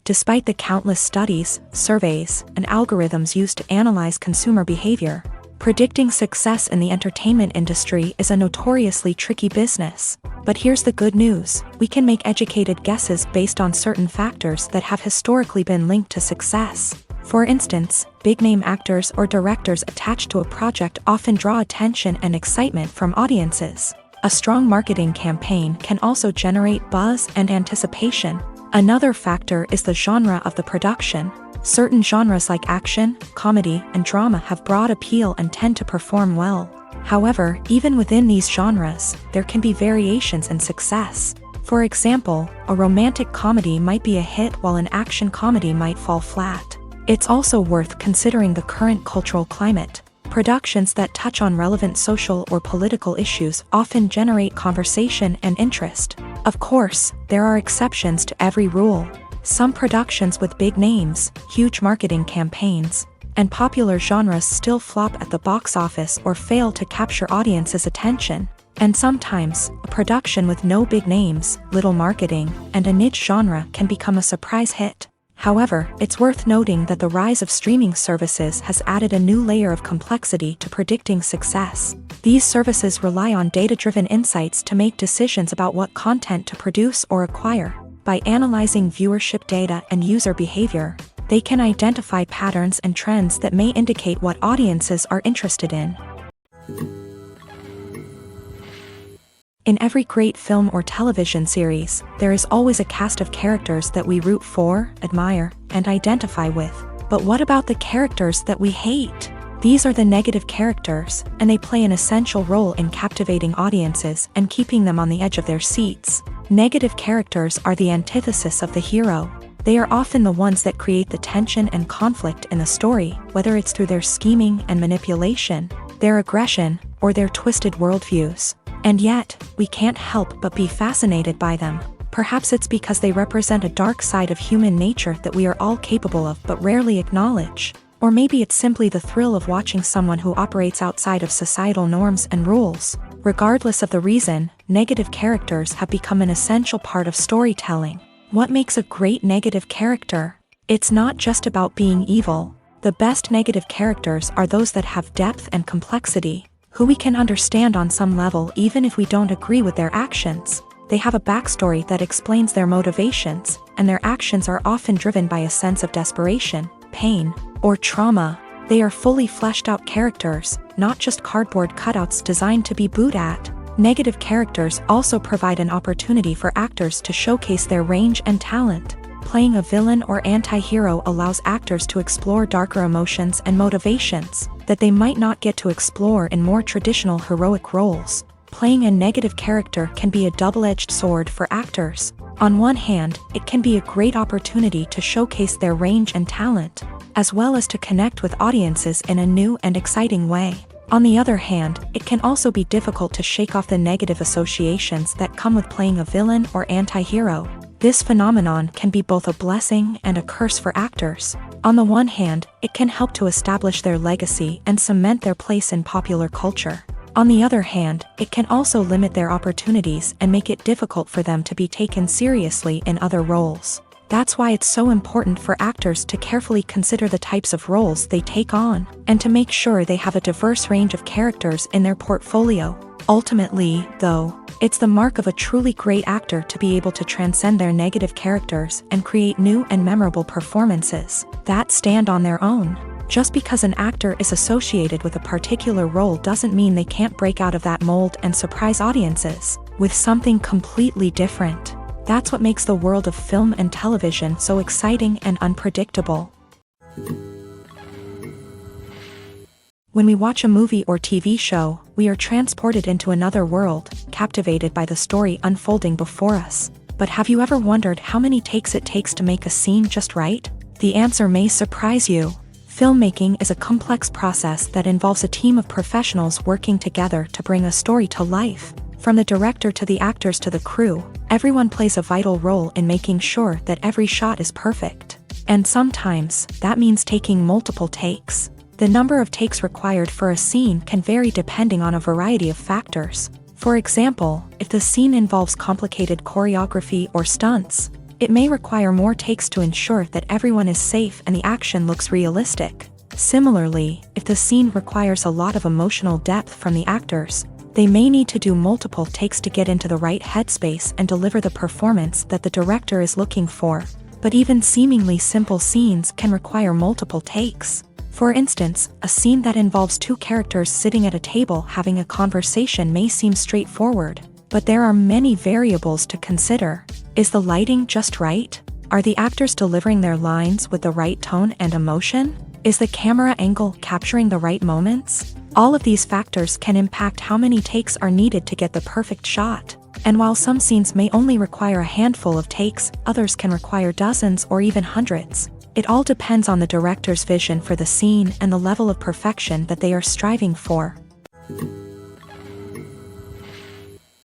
Despite the countless studies, surveys, and algorithms used to analyze consumer behavior, predicting success in the entertainment industry is a notoriously tricky business. But here's the good news: we can make educated guesses based on certain factors that have historically been linked to success. For instance, big-name actors or directors attached to a project often draw attention and excitement from audiences. A strong marketing campaign can also generate buzz and anticipation. Another factor is the genre of the production. Certain genres like action, comedy, and drama have broad appeal and tend to perform well. However, even within these genres, there can be variations in success. For example, a romantic comedy might be a hit while an action comedy might fall flat. It's also worth considering the current cultural climate. Productions that touch on relevant social or political issues often generate conversation and interest. Of course, there are exceptions to every rule. Some productions with big names, huge marketing campaigns, and popular genres still flop at the box office or fail to capture audiences' attention. And sometimes, a production with no big names, little marketing, and a niche genre can become a surprise hit. However, it's worth noting that the rise of streaming services has added a new layer of complexity to predicting success. These services rely on data-driven insights to make decisions about what content to produce or acquire. By analyzing viewership data and user behavior, they can identify patterns and trends that may indicate what audiences are interested in. In every great film or television series, there is always a cast of characters that we root for, admire, and identify with. But what about the characters that we hate? These are the negative characters, and they play an essential role in captivating audiences and keeping them on the edge of their seats. Negative characters are the antithesis of the hero. They are often the ones that create the tension and conflict in the story, whether it's through their scheming and manipulation, their aggression, or their twisted worldviews. And yet, we can't help but be fascinated by them. Perhaps it's because they represent a dark side of human nature that we are all capable of but rarely acknowledge. Or maybe it's simply the thrill of watching someone who operates outside of societal norms and rules. Regardless of the reason, negative characters have become an essential part of storytelling. What makes a great negative character? It's not just about being evil. The best negative characters are those that have depth and complexity, who we can understand on some level even if we don't agree with their actions. They have a backstory that explains their motivations, and their actions are often driven by a sense of desperation, pain, or trauma. They are fully fleshed out characters, not just cardboard cutouts designed to be booed at. Negative characters also provide an opportunity for actors to showcase their range and talent. Playing a villain or anti-hero allows actors to explore darker emotions and motivations that they might not get to explore in more traditional heroic roles. Playing a negative character can be a double-edged sword for actors. On one hand, it can be a great opportunity to showcase their range and talent, as well as to connect with audiences in a new and exciting way. On the other hand, it can also be difficult to shake off the negative associations that come with playing a villain or anti-hero. This phenomenon can be both a blessing and a curse for actors. On the one hand, it can help to establish their legacy and cement their place in popular culture. On the other hand, it can also limit their opportunities and make it difficult for them to be taken seriously in other roles. That's why it's so important for actors to carefully consider the types of roles they take on, and to make sure they have a diverse range of characters in their portfolio. Ultimately, though, it's the mark of a truly great actor to be able to transcend their negative characters and create new and memorable performances that stand on their own. Just because an actor is associated with a particular role doesn't mean they can't break out of that mold and surprise audiences with something completely different. That's what makes the world of film and television so exciting and unpredictable. When we watch a movie or TV show, we are transported into another world, captivated by the story unfolding before us. But have you ever wondered how many takes it takes to make a scene just right? The answer may surprise you. Filmmaking is a complex process that involves a team of professionals working together to bring a story to life. From the director to the actors to the crew, everyone plays a vital role in making sure that every shot is perfect. And sometimes, that means taking multiple takes. The number of takes required for a scene can vary depending on a variety of factors. For example, if the scene involves complicated choreography or stunts, it may require more takes to ensure that everyone is safe and the action looks realistic. Similarly, if the scene requires a lot of emotional depth from the actors, they may need to do multiple takes to get into the right headspace and deliver the performance that the director is looking for. But even seemingly simple scenes can require multiple takes. For instance, a scene that involves two characters sitting at a table having a conversation may seem straightforward, but there are many variables to consider. Is the lighting just right? Are the actors delivering their lines with the right tone and emotion? Is the camera angle capturing the right moments? All of these factors can impact how many takes are needed to get the perfect shot. And while some scenes may only require a handful of takes, others can require dozens or even hundreds. It all depends on the director's vision for the scene and the level of perfection that they are striving for.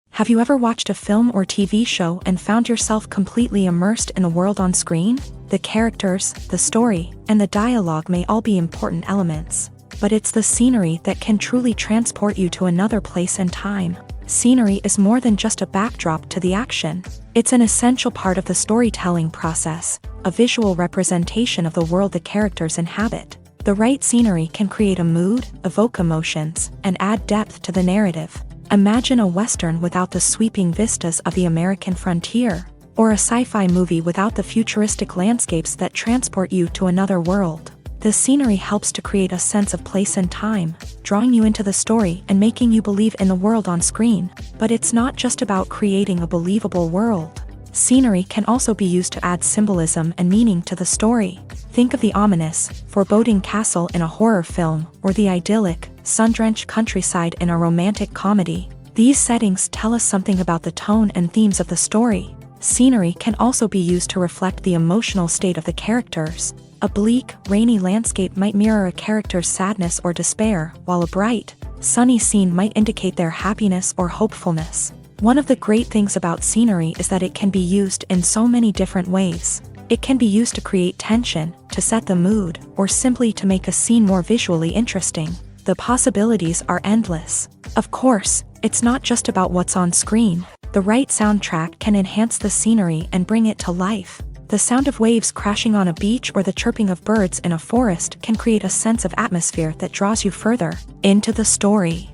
Have you ever watched a film or TV show and found yourself completely immersed in the world on screen? The characters, the story, and the dialogue may all be important elements. But it's the scenery that can truly transport you to another place and time. Scenery is more than just a backdrop to the action. It's an essential part of the storytelling process, a visual representation of the world the characters inhabit. The right scenery can create a mood, evoke emotions, and add depth to the narrative. Imagine a Western without the sweeping vistas of the American frontier, or a sci-fi movie without the futuristic landscapes that transport you to another world. The scenery helps to create a sense of place and time, drawing you into the story and making you believe in the world on screen. But it's not just about creating a believable world. Scenery can also be used to add symbolism and meaning to the story. Think of the ominous, foreboding castle in a horror film, or the idyllic, sun-drenched countryside in a romantic comedy. These settings tell us something about the tone and themes of the story. Scenery can also be used to reflect the emotional state of the characters. A bleak, rainy landscape might mirror a character's sadness or despair, while a bright, sunny scene might indicate their happiness or hopefulness. One of the great things about scenery is that it can be used in so many different ways. It can be used to create tension, to set the mood, or simply to make a scene more visually interesting. The possibilities are endless. Of course, it's not just about what's on screen. The right soundtrack can enhance the scenery and bring it to life. The sound of waves crashing on a beach or the chirping of birds in a forest can create a sense of atmosphere that draws you further into the story.